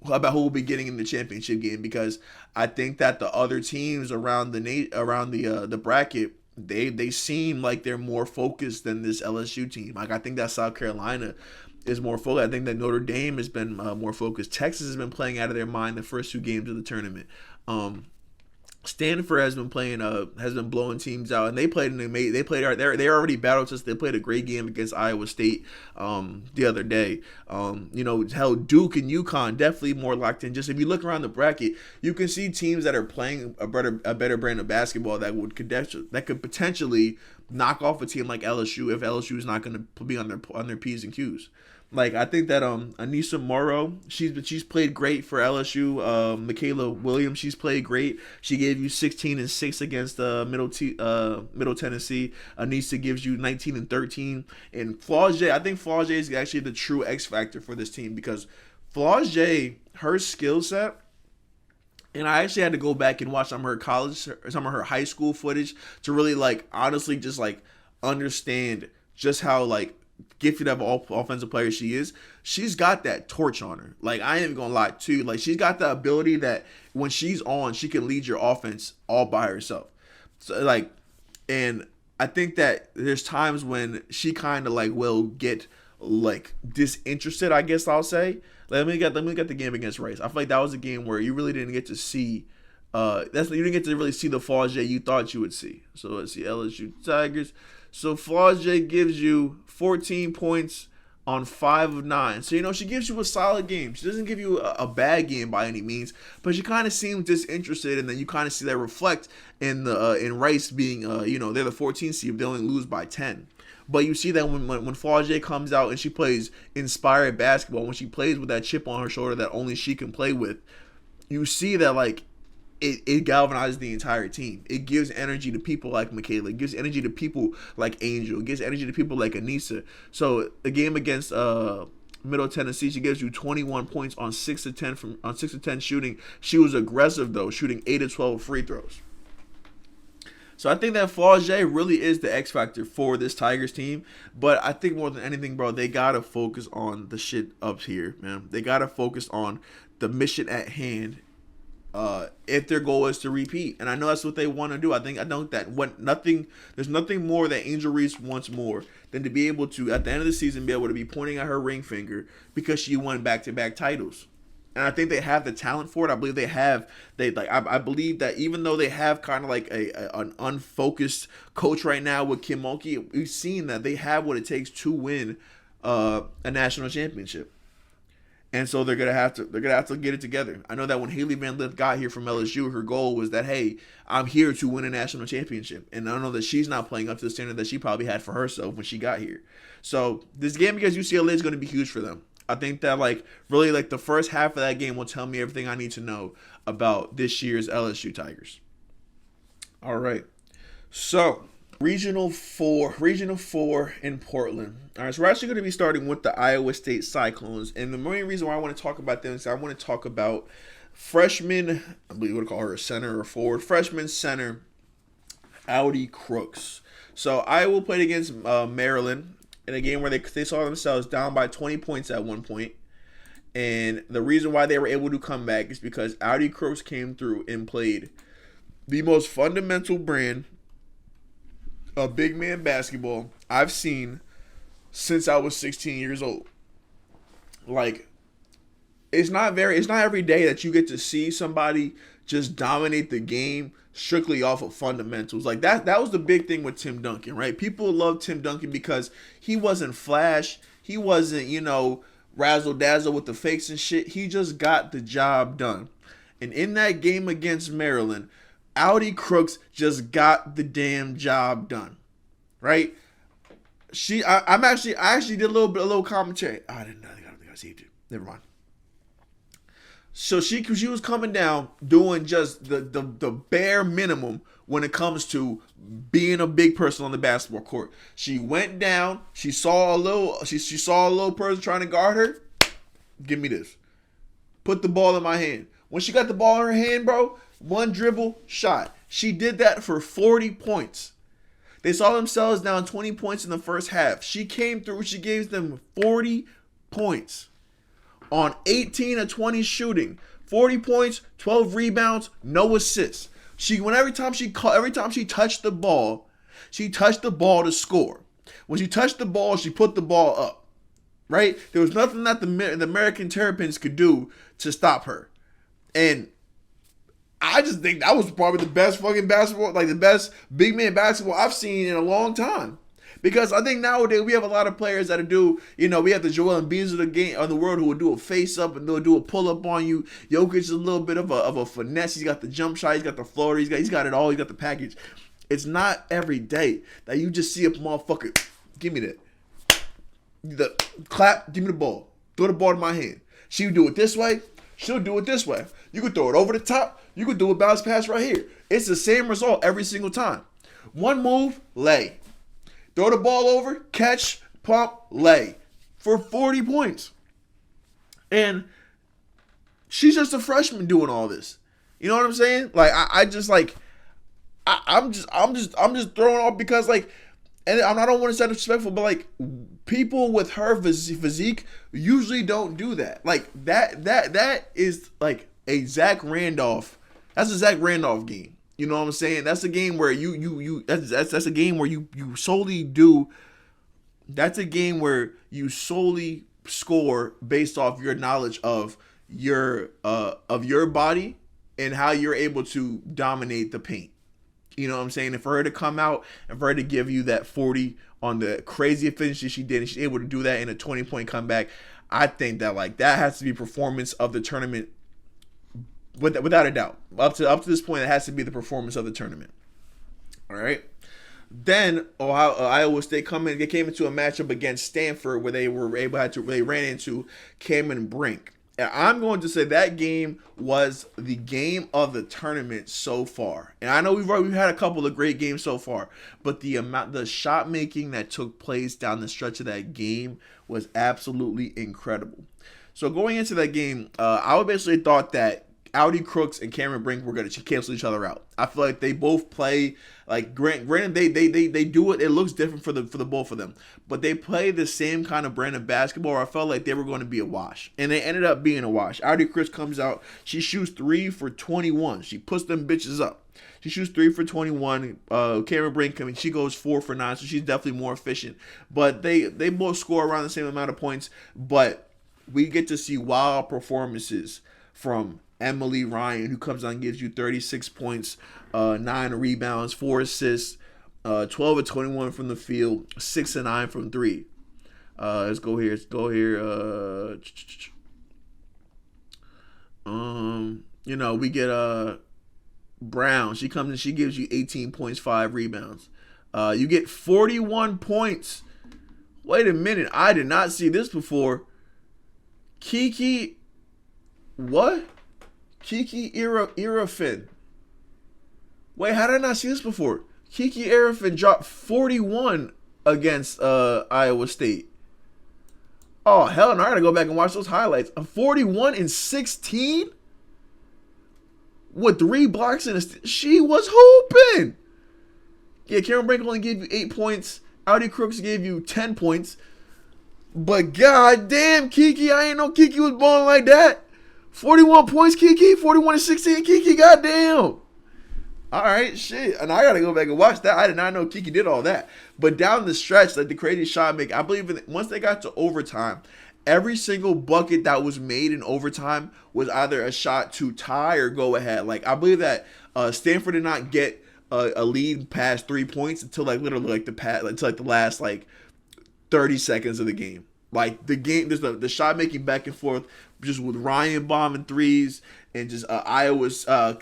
about who will be getting in the championship game, because I think that the other teams around the bracket, they seem like they're more focused than this LSU team. Like I think that South Carolina is more focused. I think that Notre Dame has been more focused. Texas has been playing out of their mind the first 2 games of the tournament. Stanford has been blowing teams out, and they already battled us. They played a great game against Iowa State the other day. Hell, Duke and UConn definitely more locked in. Just if you look around the bracket, you can see teams that are playing a better brand of basketball that could potentially knock off a team like LSU if LSU is not going to be on their P's and Q's. Like I think that Anissa Morrow, she's played great for LSU. Michaela Williams, she's played great. She gave you 16 and 6 against Middle Tennessee. Anissa gives you 19 and 13. And Flau'jae, I think Flau'jae is actually the true X factor for this team, because Flau'jae, her skill set. And I actually had to go back and watch some of her high school footage to really like honestly just like understand just how like gifted of all offensive player she is. She's got that torch on her. Like I ain't even gonna lie to you. Like she's got the ability that when she's on, she can lead your offense all by herself. So like, and I think that there's times when she kind of like will get like disinterested, I guess I'll say. Let me get the game against Rice. I feel like that was a game where you really didn't get to see you didn't get to really see the Flau'jae you thought you would see. So let's see, LSU Tigers. So Flau'jae gives you 14 points on 5 of 9. So, she gives you a solid game. She doesn't give you a bad game by any means, but she kind of seems disinterested, and then you kind of see that reflect in Rice being, they're the 14th seed. They only lose by 10. But you see that when Flau'jae comes out and she plays inspired basketball, when she plays with that chip on her shoulder that only she can play with, you see that, like, it galvanizes the entire team. It gives energy to people like Michaela. It gives energy to people like Angel. It gives energy to people like Anissa. So the game against Middle Tennessee, she gives you 21 points on 6 of 10 shooting. She was aggressive though, shooting 8 of 12 free throws. So I think that Flau'jae really is the X factor for this Tigers team. But I think more than anything, bro, they gotta focus on the shit up here, man. They gotta focus on the mission at hand. If their goal is to repeat, and I know that's what they want to do. There's nothing more that Angel Reese wants more than to be able to, at the end of the season, be able to be pointing at her ring finger because she won back-to-back titles. And I think they have the talent for it. I believe I believe that even though they have kind of like an unfocused coach right now with Kim Mulkey, we've seen that they have what it takes to win a national championship. And so they're gonna have to get it together. I know that when Haley Van Lith got here from LSU, her goal was that, hey, I'm here to win a national championship. And I know that she's not playing up to the standard that she probably had for herself when she got here. So this game against UCLA is going to be huge for them. I think that really the first half of that game will tell me everything I need to know about this year's LSU Tigers. All right. So Regional 4 in Portland. All right, so we're actually going to be starting with the Iowa State Cyclones. And the main reason why I want to talk about them is I want to talk about freshman, I believe we would call her a center or forward, freshman center, Audi Crooks. So Iowa played against Maryland in a game where they saw themselves down by 20 points at one point. And the reason why they were able to come back is because Audi Crooks came through and played the most fundamental brand of big man basketball I've seen since I was 16 years old. It's not every day that you get to see somebody just dominate the game strictly off of fundamentals. That was the big thing with Tim Duncan, right? People love Tim Duncan because he wasn't flash. He wasn't, razzle dazzle with the fakes and shit. He just got the job done. And in that game against Maryland, Audi Crooks just got the damn job done, right? I actually did a little commentary. I don't think I saved it. Never mind. So she was coming down doing just the bare minimum when it comes to being a big person on the basketball court. She went down. She saw a little person trying to guard her. Give me this. Put the ball in my hand. When she got the ball in her hand, bro, one dribble, shot. She did that for 40 points. They saw themselves down 20 points in the first half. She came through. She gave them 40 points. On 18 of 20 shooting, 40 points, 12 rebounds, no assists. Every time she touched the ball, she touched the ball to score. When she touched the ball, she put the ball up. Right? There was nothing that the American Terrapins could do to stop her. And I just think that was probably the best fucking basketball, the best big man basketball I've seen in a long time. Because I think nowadays we have a lot of players that do, we have the Joel Embiids of the world who will do a face up and they'll do a pull up on you. Jokic is a little bit of a finesse. He's got the jump shot. He's got the floater. He's got it all. He's got the package. It's not every day that you just see a motherfucker. Give me that. The clap. Give me the ball. Throw the ball to my hand. She'll do it this way. She'll do it this way. You could throw it over the top. You could do a bounce pass right here. It's the same result every single time. One move, lay. Throw the ball over, catch, pump, lay. For 40 points. And she's just a freshman doing all this. You know what I'm saying? I'm just throwing off because and I don't want to sound disrespectful, but people with her physique usually don't do that. That is a Zach Randolph. That's a Zach Randolph game. You know what I'm saying? That's a game where that's a game where you solely do. That's a game where you solely score based off your knowledge of your body and how you're able to dominate the paint. You know what I'm saying? And for her to come out and for her to give you that 40 on the crazy efficiency she did, and she's able to do that in a 20-point comeback, I think that that has to be performance of the tournament. Without a doubt, up to this point, it has to be the performance of the tournament. All right. Then Iowa State they came into a matchup against Stanford where they ran into Cameron Brink. And I'm going to say that game was the game of the tournament so far. And I know we've had a couple of great games so far, but the shot making that took place down the stretch of that game was absolutely incredible. So going into that game, I basically thought that Audi Crooks and Cameron Brink were going to cancel each other out. I feel like they both play granted they do it. It looks different for the both of them, but they play the same kind of brand of basketball. Where I felt like they were going to be a wash, and they ended up being a wash. Audi Crooks comes out. She shoots 3 for 21. She puts them bitches up. She shoots 3 for 21. Cameron Brink, she goes 4 for 9, so she's definitely more efficient. But they both score around the same amount of points, but we get to see wild performances from Emily Ryan, who comes on and gives you 36 points, 9 rebounds, 4 assists, 12 of 21 from the field, 6 of 9 from 3. Let's go here. We get Brown. She comes and she gives you 18 points, 5 rebounds. You get 41 points. Wait a minute, I did not see this before. Kiki, what? Kiki Irafin. Wait, how did I not see this before? Kiki Irafin dropped 41 against Iowa State. Oh, hell no, I gotta go back and watch those highlights. A 41 and 16? With 3 blocks and she was hooping. Yeah, Cameron Brink only gave you 8 points. Audi Crooks gave you 10 points. But goddamn, Kiki, I ain't know Kiki was balling like that. 41 points, Kiki. 41 and 16, Kiki, goddamn. All right, shit. And I got to go back and watch that. I did not know Kiki did all that. But down the stretch, like the crazy shot make, I believe once they got to overtime, every single bucket that was made in overtime was either a shot to tie or go ahead. Like, I believe that Stanford did not get a lead past 3 points until literally the last 30 seconds of the game. Like the game, there's the shot making back and forth, just with Ryan bombing threes and just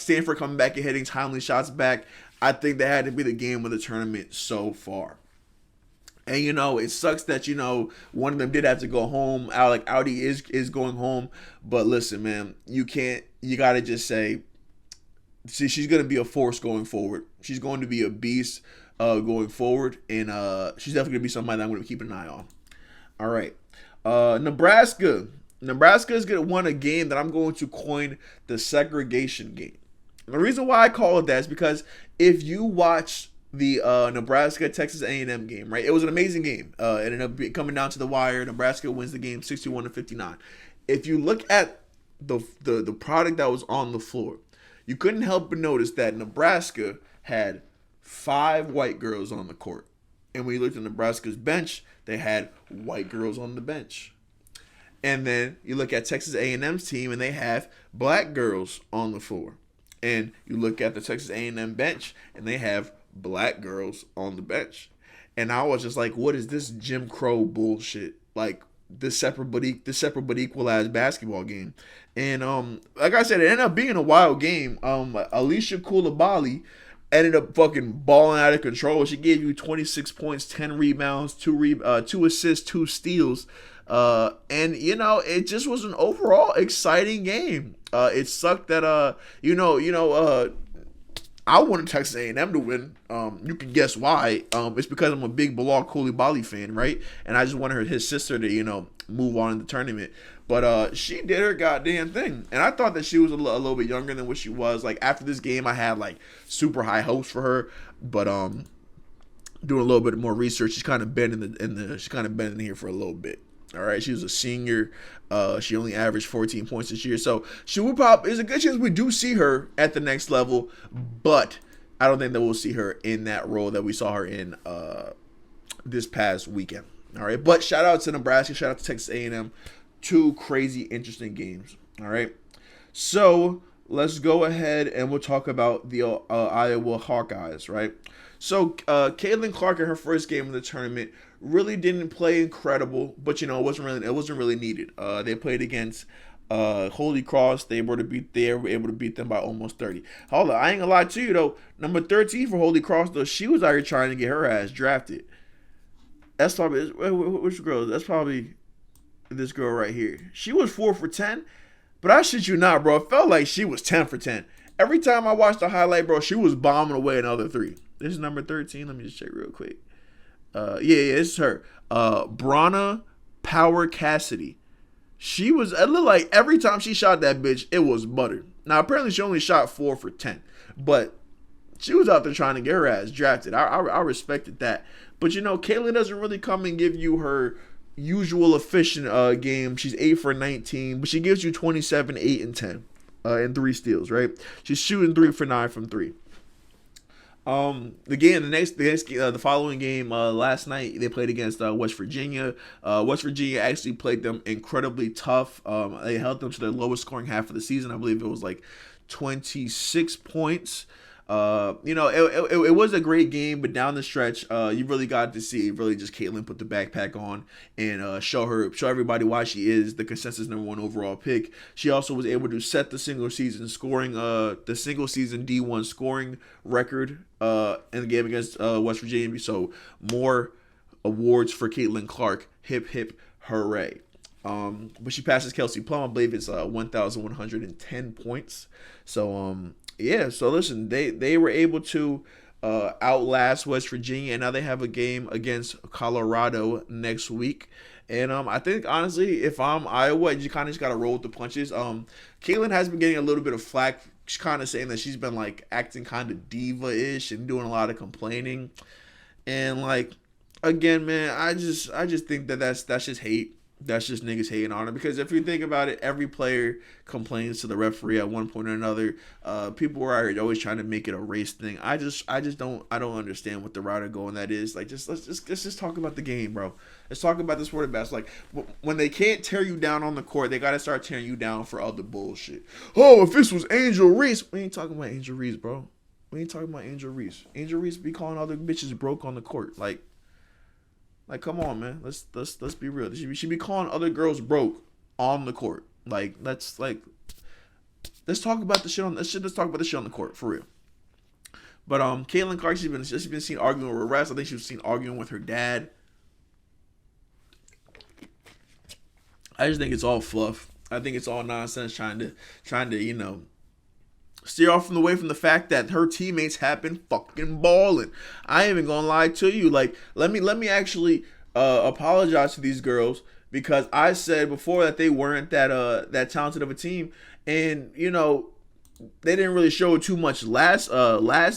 Stanford coming back and hitting timely shots back. I think that had to be the game of the tournament so far. And it sucks that one of them did have to go home. Audi is going home, but listen, man, you gotta just say. See, she's going to be a force going forward. She's going to be a beast going forward. And she's definitely going to be somebody that I'm going to be keeping an eye on. All right. Nebraska. Nebraska is going to win a game that I'm going to coin the segregation game. And the reason why I call it that is because if you watch the Nebraska-Texas A&M game, right, it was an amazing game. It ended up coming down to the wire. Nebraska wins the game 61-59. If you look at the product that was on the floor, you couldn't help but notice that Nebraska had 5 white girls on the court. And when you looked at Nebraska's bench, they had white girls on the bench. And then you look at Texas A&M's team, and they have black girls on the floor. And you look at the Texas A&M bench, and they have black girls on the bench. And I was just like, what is this Jim Crow bullshit? Like, this separate but equalized basketball game. And like I said, it ended up being a wild game. Alicia Coulibaly ended up fucking balling out of control. She gave you 26 points, 10 rebounds, 2 assists, 2 steals. And it just was an overall exciting game. It sucked that I wanted Texas A&M to win. You can guess why. It's because I'm a big Bilal Coulibaly fan, right? And I just wanted his sister to, move on in the tournament. But she did her goddamn thing. And I thought that she was a little bit younger than what she was. Like, after this game, I had, super high hopes for her. But doing a little bit more research, she's kind of been in here for a little bit. All right, she was a senior. She only averaged 14 points this year. So she would there's a good chance we do see her at the next level, but I don't think that we'll see her in that role that we saw her in this past weekend. All right, but shout out to Nebraska, shout out to Texas A&M. 2 crazy, interesting games. All right, so let's go ahead and we'll talk about the Iowa Hawkeyes, right? So Caitlin Clark in her first game of the tournament really didn't play incredible, but it wasn't really needed. They played against Holy Cross. They were able to beat them by almost 30. Hold on, I ain't gonna lie to you though. Number 13 for Holy Cross though, she was out here trying to get her ass drafted. That's probably which girl? That's probably this girl right here. She was 4 for 10, but I shit you not, bro. It felt like she was 10 for 10. Every time I watched the highlight, bro, she was bombing away another 3. This is number 13. Let me just check real quick. Yeah, it's her. Brana Power Cassidy. It looked like every time she shot that bitch, it was butter. Now, apparently she only shot 4 for 10. But she was out there trying to get her ass drafted. I respected that. But, Caitlin doesn't really come and give you her usual efficient game. She's 8 for 19. But she gives you 27, 8, and 10. And 3 steals, right? She's shooting 3 for 9 from 3. The following game last night they played against West Virginia. West Virginia actually played them incredibly tough. They held them to their lowest scoring half of the season. I believe it was like 26 points. It was a great game, but down the stretch, you really got to see really just Caitlin put the backpack on and show everybody why she is the consensus number one overall pick. She also was able to set the single season D1 scoring record in the game against West Virginia. So more awards for Caitlin Clark. Hip hip hooray. But she passes Kelsey Plum. I believe it's 1,110 points. So yeah, so listen, they were able to outlast West Virginia, and now they have a game against Colorado next week. And I think honestly, if I'm Iowa, you kind of just gotta roll with the punches. Caitlin has been getting a little bit of flack. She's kind of saying that she's been like acting kind of diva-ish and doing a lot of complaining. And like again, man, I just think that that's just hate. That's just niggas hating on her, because if you think about it, every player complains to the referee at one point or another. People are always trying to make it a race thing. I don't understand what the route of going that is. Like, let's just talk about the game, bro. Let's talk about the sport of basketball. Like, when they can't tear you down on the court, they got to start tearing you down for other bullshit. Oh, if this was Angel Reese, we ain't talking about Angel Reese, bro. We ain't talking about Angel Reese. Angel Reese be calling other bitches broke on the court, Like, come on, man. Let's be real. She should be calling other girls broke on the court. Let's talk about the shit on. Let's talk about the shit on the court for real. But Caitlin Clark, she's been seen arguing with refs. I think she was seen arguing with her dad. I just think it's all fluff. I think it's all nonsense, trying to steer off from the fact that her teammates have been fucking balling. I ain't even gonna lie to you. Like, let me actually apologize to these girls, because I said before that they weren't that talented of a team, and they didn't really show too much last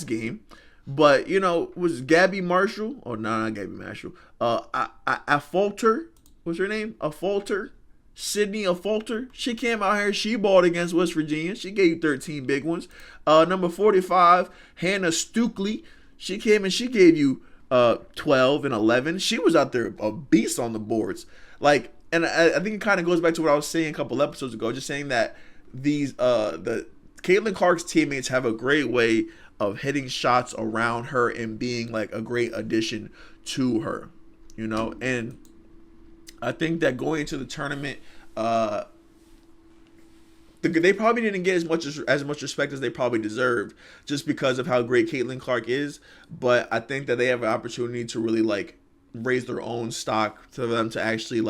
game. But was Gabby Marshall? Oh no, not Gabby Marshall. Affolter, what's her name? Affolter. Sydney Affolter, she came out here, she balled against West Virginia. She gave 13 big ones. Number 45, Hannah Stukely, she came and she gave you 12 and 11. She was out there a beast on the boards. And I think it kind of goes back to what I was saying a couple episodes ago, just saying that the Caitlin Clark's teammates have a great way of hitting shots around her and being like a great addition to her, and I think that going into the tournament, they probably didn't get as much respect as they probably deserved, just because of how great Caitlin Clark is. But I think that they have an opportunity to really raise their own stock, to them to actually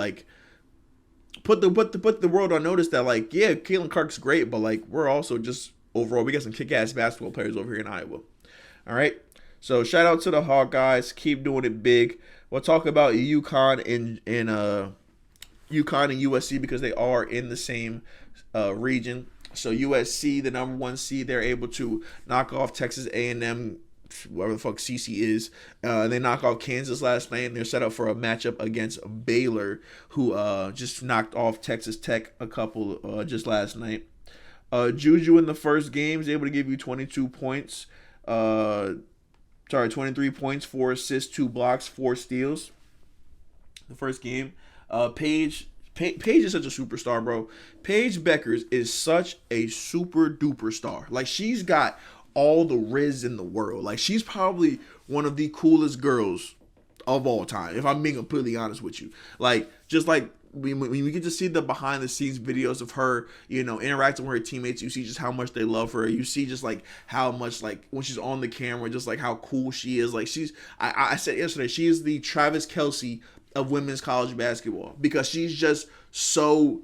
put the world on notice that yeah, Caitlin Clark's great, but we're also just overall we got some kick-ass basketball players over here in Iowa. All right, so shout out to the Hawkeyes, keep doing it big. We'll talk about UConn and USC, because they are in the same region. So USC, the number one seed, they're able to knock off Texas A&M, whatever the fuck CC is. They knock off Kansas last night, and they're set up for a matchup against Baylor, who just knocked off Texas Tech a couple just last night. Juju in the first game is able to give you 22 points. 23 points, 4 assists, 2 blocks, 4 steals. The first game. Paige is such a superstar, bro. Paige Bueckers is such a super duper star. She's got all the riz in the world. She's probably one of the coolest girls of all time, if I'm being completely honest with you. When we get to see the behind the scenes videos of her, interacting with her teammates, you see just how much they love her. You see just how much when she's on the camera, just how cool she is. I said yesterday, she is the Travis Kelce of women's college basketball, because she's just so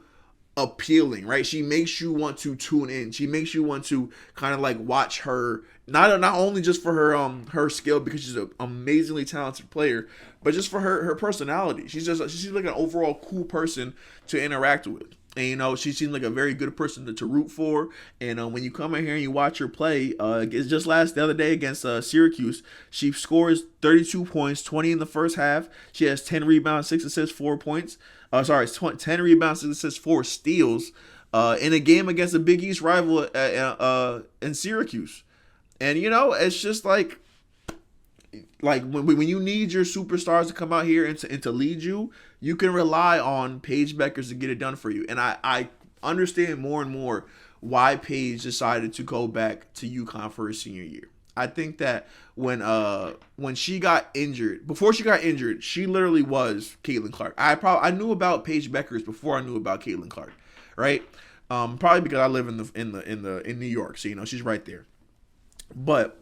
appealing, right? She makes you want to tune in. She makes you want to kind of watch her, not only just for her skill, because she's an amazingly talented player, but just for her personality. She's like an overall cool person to interact with. And she seems like a very good person to root for. And when you come in here and you watch her play, it's just the other day against Syracuse, she scores 32 points, 20 in the first half. She has 10 rebounds, 6 assists, 4 points. 10 rebounds, 6 assists, 4 steals in a game against a Big East rival in Syracuse. And it's just like when you need your superstars to come out here and to lead you, you can rely on Paige Bueckers to get it done for you. And I understand more and more why Paige decided to go back to UConn for her senior year. I think that when she got injured, before she got injured, she literally was Caitlin Clark. I knew about Paige Bueckers before I knew about Caitlin Clark, right? Probably because I live in New York, so she's right there. But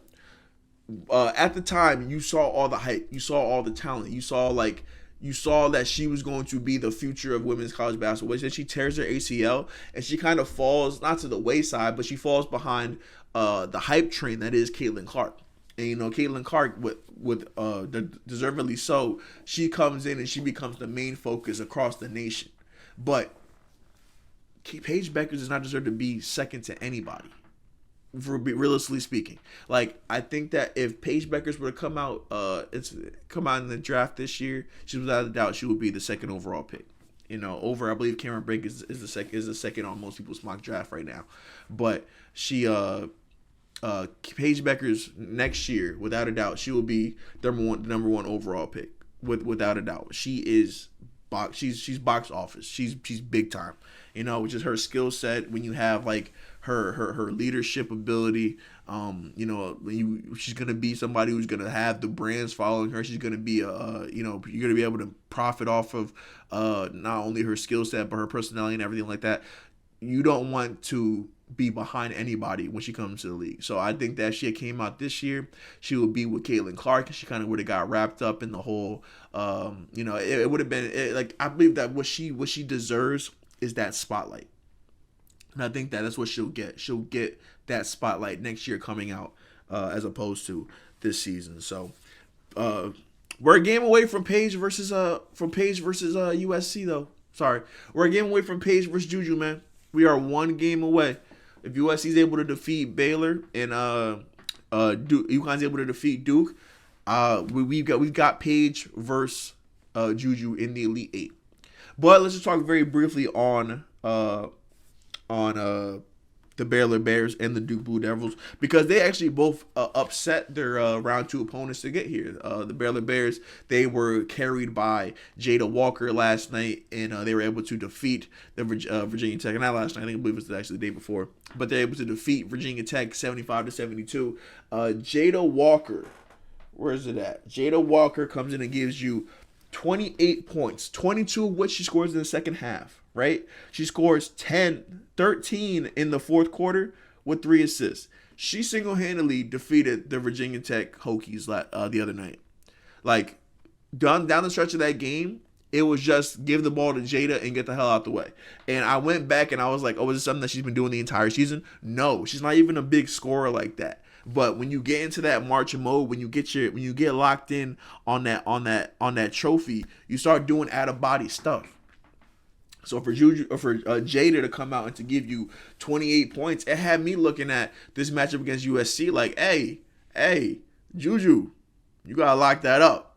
at the time, you saw all the hype, you saw all the talent, you saw that she was going to be the future of women's college basketball. Then she tears her ACL and she kind of falls not to the wayside, but she falls behind the hype train that is Caitlin Clark. And Caitlin Clark, with deservedly so, she comes in and she becomes the main focus across the nation. But Paige Bueckers does not deserve to be second to anybody. For realistically speaking, like I think that if Paige Bueckers were to come out in the draft this year, she without a doubt she would be the second overall pick. Over I believe Cameron Brink is the second on most people's mock draft right now, but she Paige Bueckers next year without a doubt she will be the number one overall pick without a doubt. She is she's box office. She's big time. Which is her skill set. When you have like her leadership ability, she's gonna be somebody who's gonna have the brands following her. She's gonna be you're gonna be able to profit off of not only her skill set but her personality and everything like that. You don't want to be behind anybody when she comes to the league. So I think that if she came out this year, she would be with Caitlin Clark, and she kind of would have got wrapped up in the whole. It would have been like I believe that what she deserves is that spotlight. And I think that's what she'll get. She'll get that spotlight next year coming out as opposed to this season. So we're a game away from Paige versus USC though. Sorry. We're a game away from Paige versus Juju, man. We are one game away. If USC is able to defeat Baylor and UConn's able to defeat Duke, we've got Paige versus Juju in the Elite Eight. But let's just talk very briefly on the Baylor Bears and the Duke Blue Devils, because they actually both upset their round two opponents to get here. The Baylor Bears, they were carried by Jada Walker last night, and they were able to defeat the Virginia Tech. Not last night, I believe it was actually the day before, but they're able to defeat Virginia Tech 75-72. Jada Walker, where is it at? Jada Walker comes in and gives you 28 points, 22 of which she scores in the second half, right? She scores 13 in the fourth quarter with 3 assists. She single-handedly defeated the Virginia Tech Hokies the other night. Like, down the stretch of that game, it was just give the ball to Jada and get the hell out the way. And I went back and I was like, oh, is this something that she's been doing the entire season? No, she's not even a big scorer like that. But when you get into that marching mode, when you get locked in on that trophy, you start doing out of body stuff. So for Jada to come out and to give you 28 points, it had me looking at this matchup against USC like, hey, Juju, you gotta lock that up.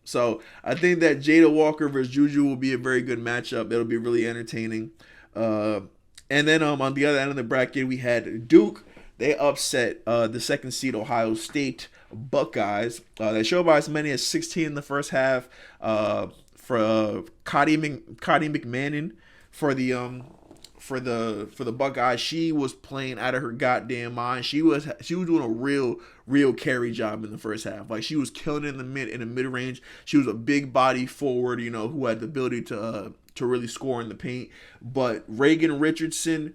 So I think that Jada Walker versus Juju will be a very good matchup. It'll be really entertaining. And then on the other end of the bracket, we had Duke. They upset the second seed Ohio State Buckeyes. They showed by as many as 16 in the first half. For Cotty McMahon for the Buckeyes, she was playing out of her goddamn mind. She was doing a real carry job in the first half. Like, she was killing it in the mid range. She was a big body forward, who had the ability to really score in the paint. But Reagan Richardson,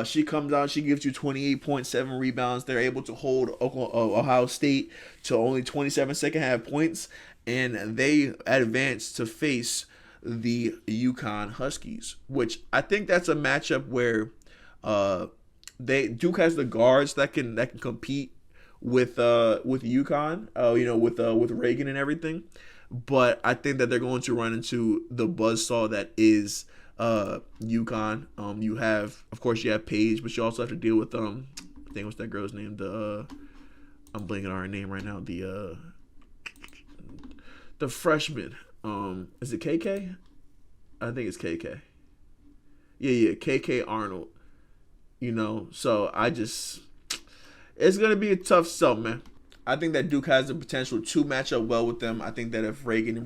she comes out, she gives you 28.7 rebounds. They're able to hold Ohio State to only 27 second half points, and they advance to face the UConn Huskies, which I think that's a matchup where Duke has the guards that can compete with UConn, with Reagan and everything. But I think that they're going to run into the buzzsaw that is UConn. You have Paige, but you also have to deal with I think what's that girl's name? I'm blanking on her name right now. The freshman. Is it KK? I think it's KK. Yeah, KK Arnold. So it's gonna be a tough sell, man. I think that Duke has the potential to match up well with them. I think that if Reagan,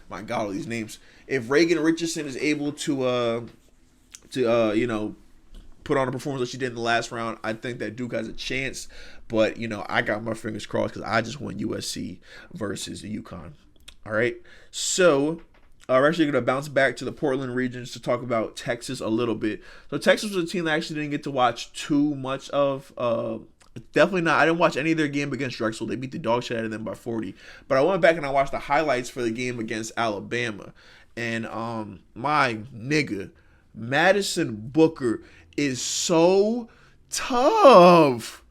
my God, all these names. If Reagan Richardson is able to put on a performance that she did in the last round, I think that Duke has a chance. But I got my fingers crossed because I just want USC versus the UConn. All right, so we're actually going to bounce back to the Portland regions to talk about Texas a little bit. So Texas was a team that I actually didn't get to watch too much of. Definitely not. I didn't watch any of their game against Drexel. They beat the dog shit out of them by 40. But I went back and I watched the highlights for the game against Alabama. And my nigga, Madison Booker is so tough.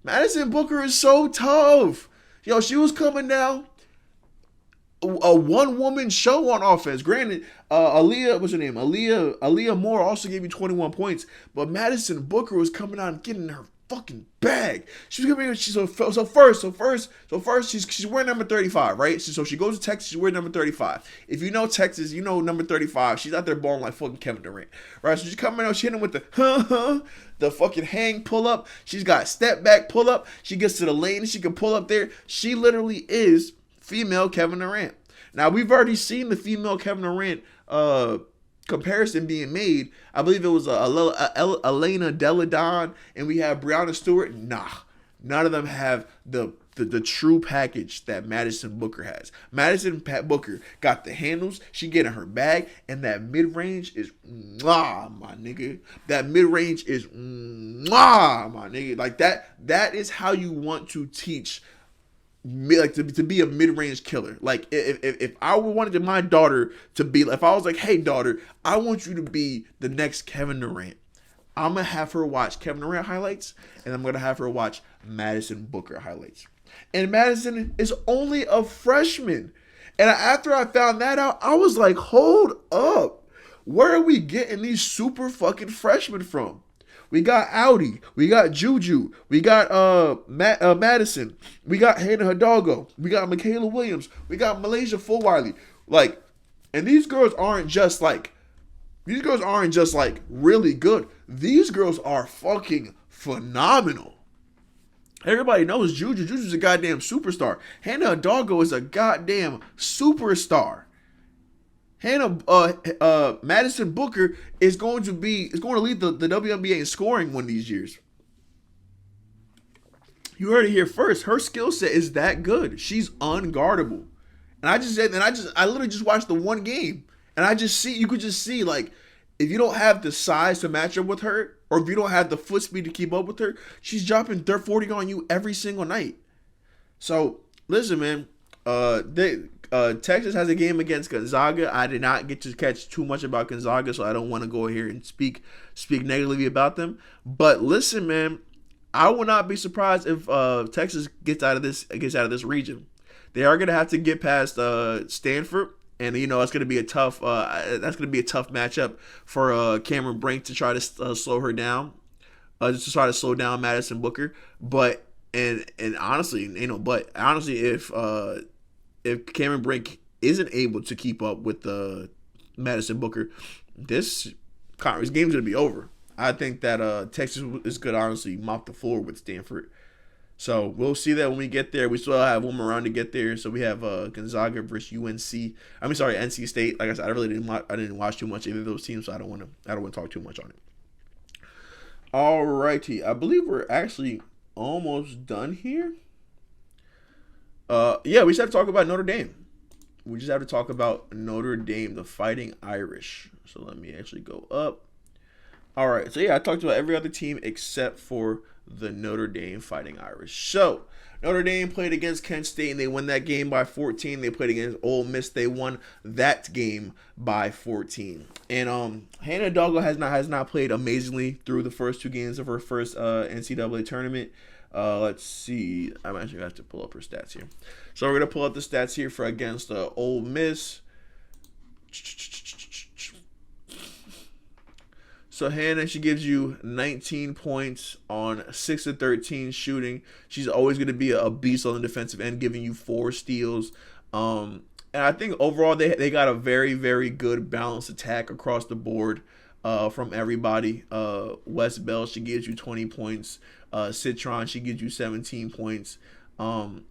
Madison Booker is so tough. Yo, she was coming down. A one-woman show on offense. Granted, Aaliyah, what's her name? Aaliyah Moore also gave you 21 points. But Madison Booker was coming out and getting her fucking bag. She's coming in. She's so first. She's wearing number 35, right? So she goes to Texas. She's wearing number 35. If you know Texas, you know number 35. She's out there balling like fucking Kevin Durant, right? So she's coming out. She hitting with the fucking hang pull up. She's got step back pull up. She gets to the lane and she can pull up there. She literally is female Kevin Durant. Now we've already seen the female Kevin Durant comparison being made. I believe it was Elena Deladon, and we have Breonna Stewart. Nah, none of them have the true package that Madison Booker has. Madison Booker got the handles. She getting her bag, and that mid range is my nigga. That mid range is my nigga. Like that. That is how you want to teach. Like to be a mid-range killer. Like if I wanted my daughter to be, if I was like, hey daughter, I want you to be the next Kevin Durant, I'm gonna have her watch Kevin Durant highlights, and I'm gonna have her watch Madison Booker highlights. And Madison is only a freshman, and after I found that out, I was like, hold up, where are we getting these super fucking freshmen from? We got Audi. We got Juju. We got Madison. We got Hannah Hidalgo. We got Michaela Williams. We got Malaysia Fulwiley. Like, and these girls aren't just like really good. These girls are fucking phenomenal. Everybody knows Juju. Juju's a goddamn superstar. Hannah Hidalgo is a goddamn superstar. Madison Booker is going to lead the WNBA in scoring one of these years. You heard it here first. Her skill set is that good. She's unguardable. And I literally just watched the one game, and you could just see, like, if you don't have the size to match up with her, or if you don't have the foot speed to keep up with her, she's dropping 40 on you every single night. So listen, man. Texas has a game against Gonzaga. I did not get to catch too much about Gonzaga, so I don't want to go here and speak negatively about them. But listen, man, I will not be surprised if Texas gets out of this region. They are going to have to get past Stanford, and it's going to be a tough. That's going to be a tough matchup for Cameron Brink to try to slow her down, just to try to slow down Madison Booker. But honestly, if Cameron Brink isn't able to keep up with Madison Booker, this conference game's going to be over. I think that Texas is going to honestly mop the floor with Stanford. So we'll see that when we get there. We still have one more round to get there. So we have Gonzaga versus NC State. Like I said, I didn't watch too much of either of those teams, so I don't want to talk too much on it. Alrighty, I believe we're actually almost done here. We just have to talk about Notre Dame. We just have to talk about Notre Dame, the Fighting Irish. So let me actually go up. All right. So I talked about every other team except for the Notre Dame Fighting Irish. So Notre Dame played against Kent State and they won that game by 14. They played against Ole Miss. They won that game by 14. And Hannah Hidalgo has not played amazingly through the first two games of her first NCAA tournament. Let's see. I'm actually going to have to pull up her stats here. So we're going to pull up the stats here for against Ole Miss. So Hannah, she gives you 19 points on 6 of 13 shooting. She's always going to be a beast on the defensive end, giving you 4 steals. And I think overall they got a very, very good balanced attack across the board from everybody. Wes Bell, she gives you 20 points. Citron, she gives you 17 points. And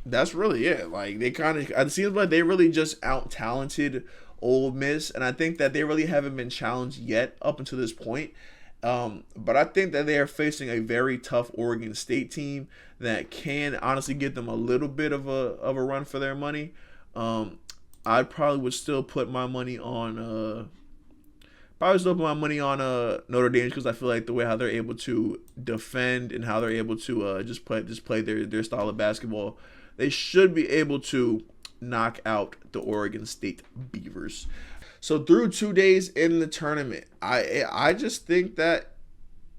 that's really it. Like, they kind of, it seems like they really just out talented Ole Miss, and I think that they really haven't been challenged yet up until this point. But I think that they are facing a very tough Oregon State team that can honestly give them a little bit of a run for their money. I probably would still put my money on Notre Dame, because I feel like the way how they're able to defend and how they're able to just play their style of basketball, they should be able to knock out the Oregon State Beavers. So through 2 days in the tournament, I just think that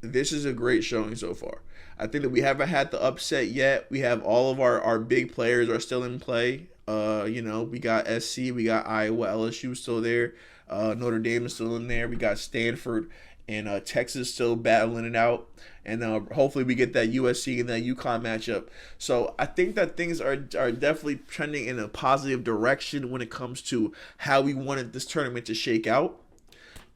this is a great showing so far. I think that we haven't had the upset yet. We have all of our big players are still in play. We got SC, we got Iowa, LSU still there. Notre Dame is still in there. We got Stanford and Texas still battling it out. And hopefully we get that USC and that UConn matchup. So I think that things are definitely trending in a positive direction when it comes to how we wanted this tournament to shake out.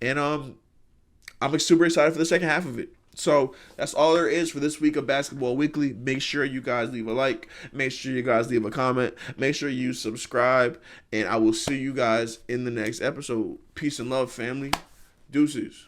And I'm super excited for the second half of it. So that's all there is for this week of Basketball Weekly. Make sure you guys leave a like. Make sure you guys leave a comment. Make sure you subscribe. And I will see you guys in the next episode. Peace and love, family. Deuces.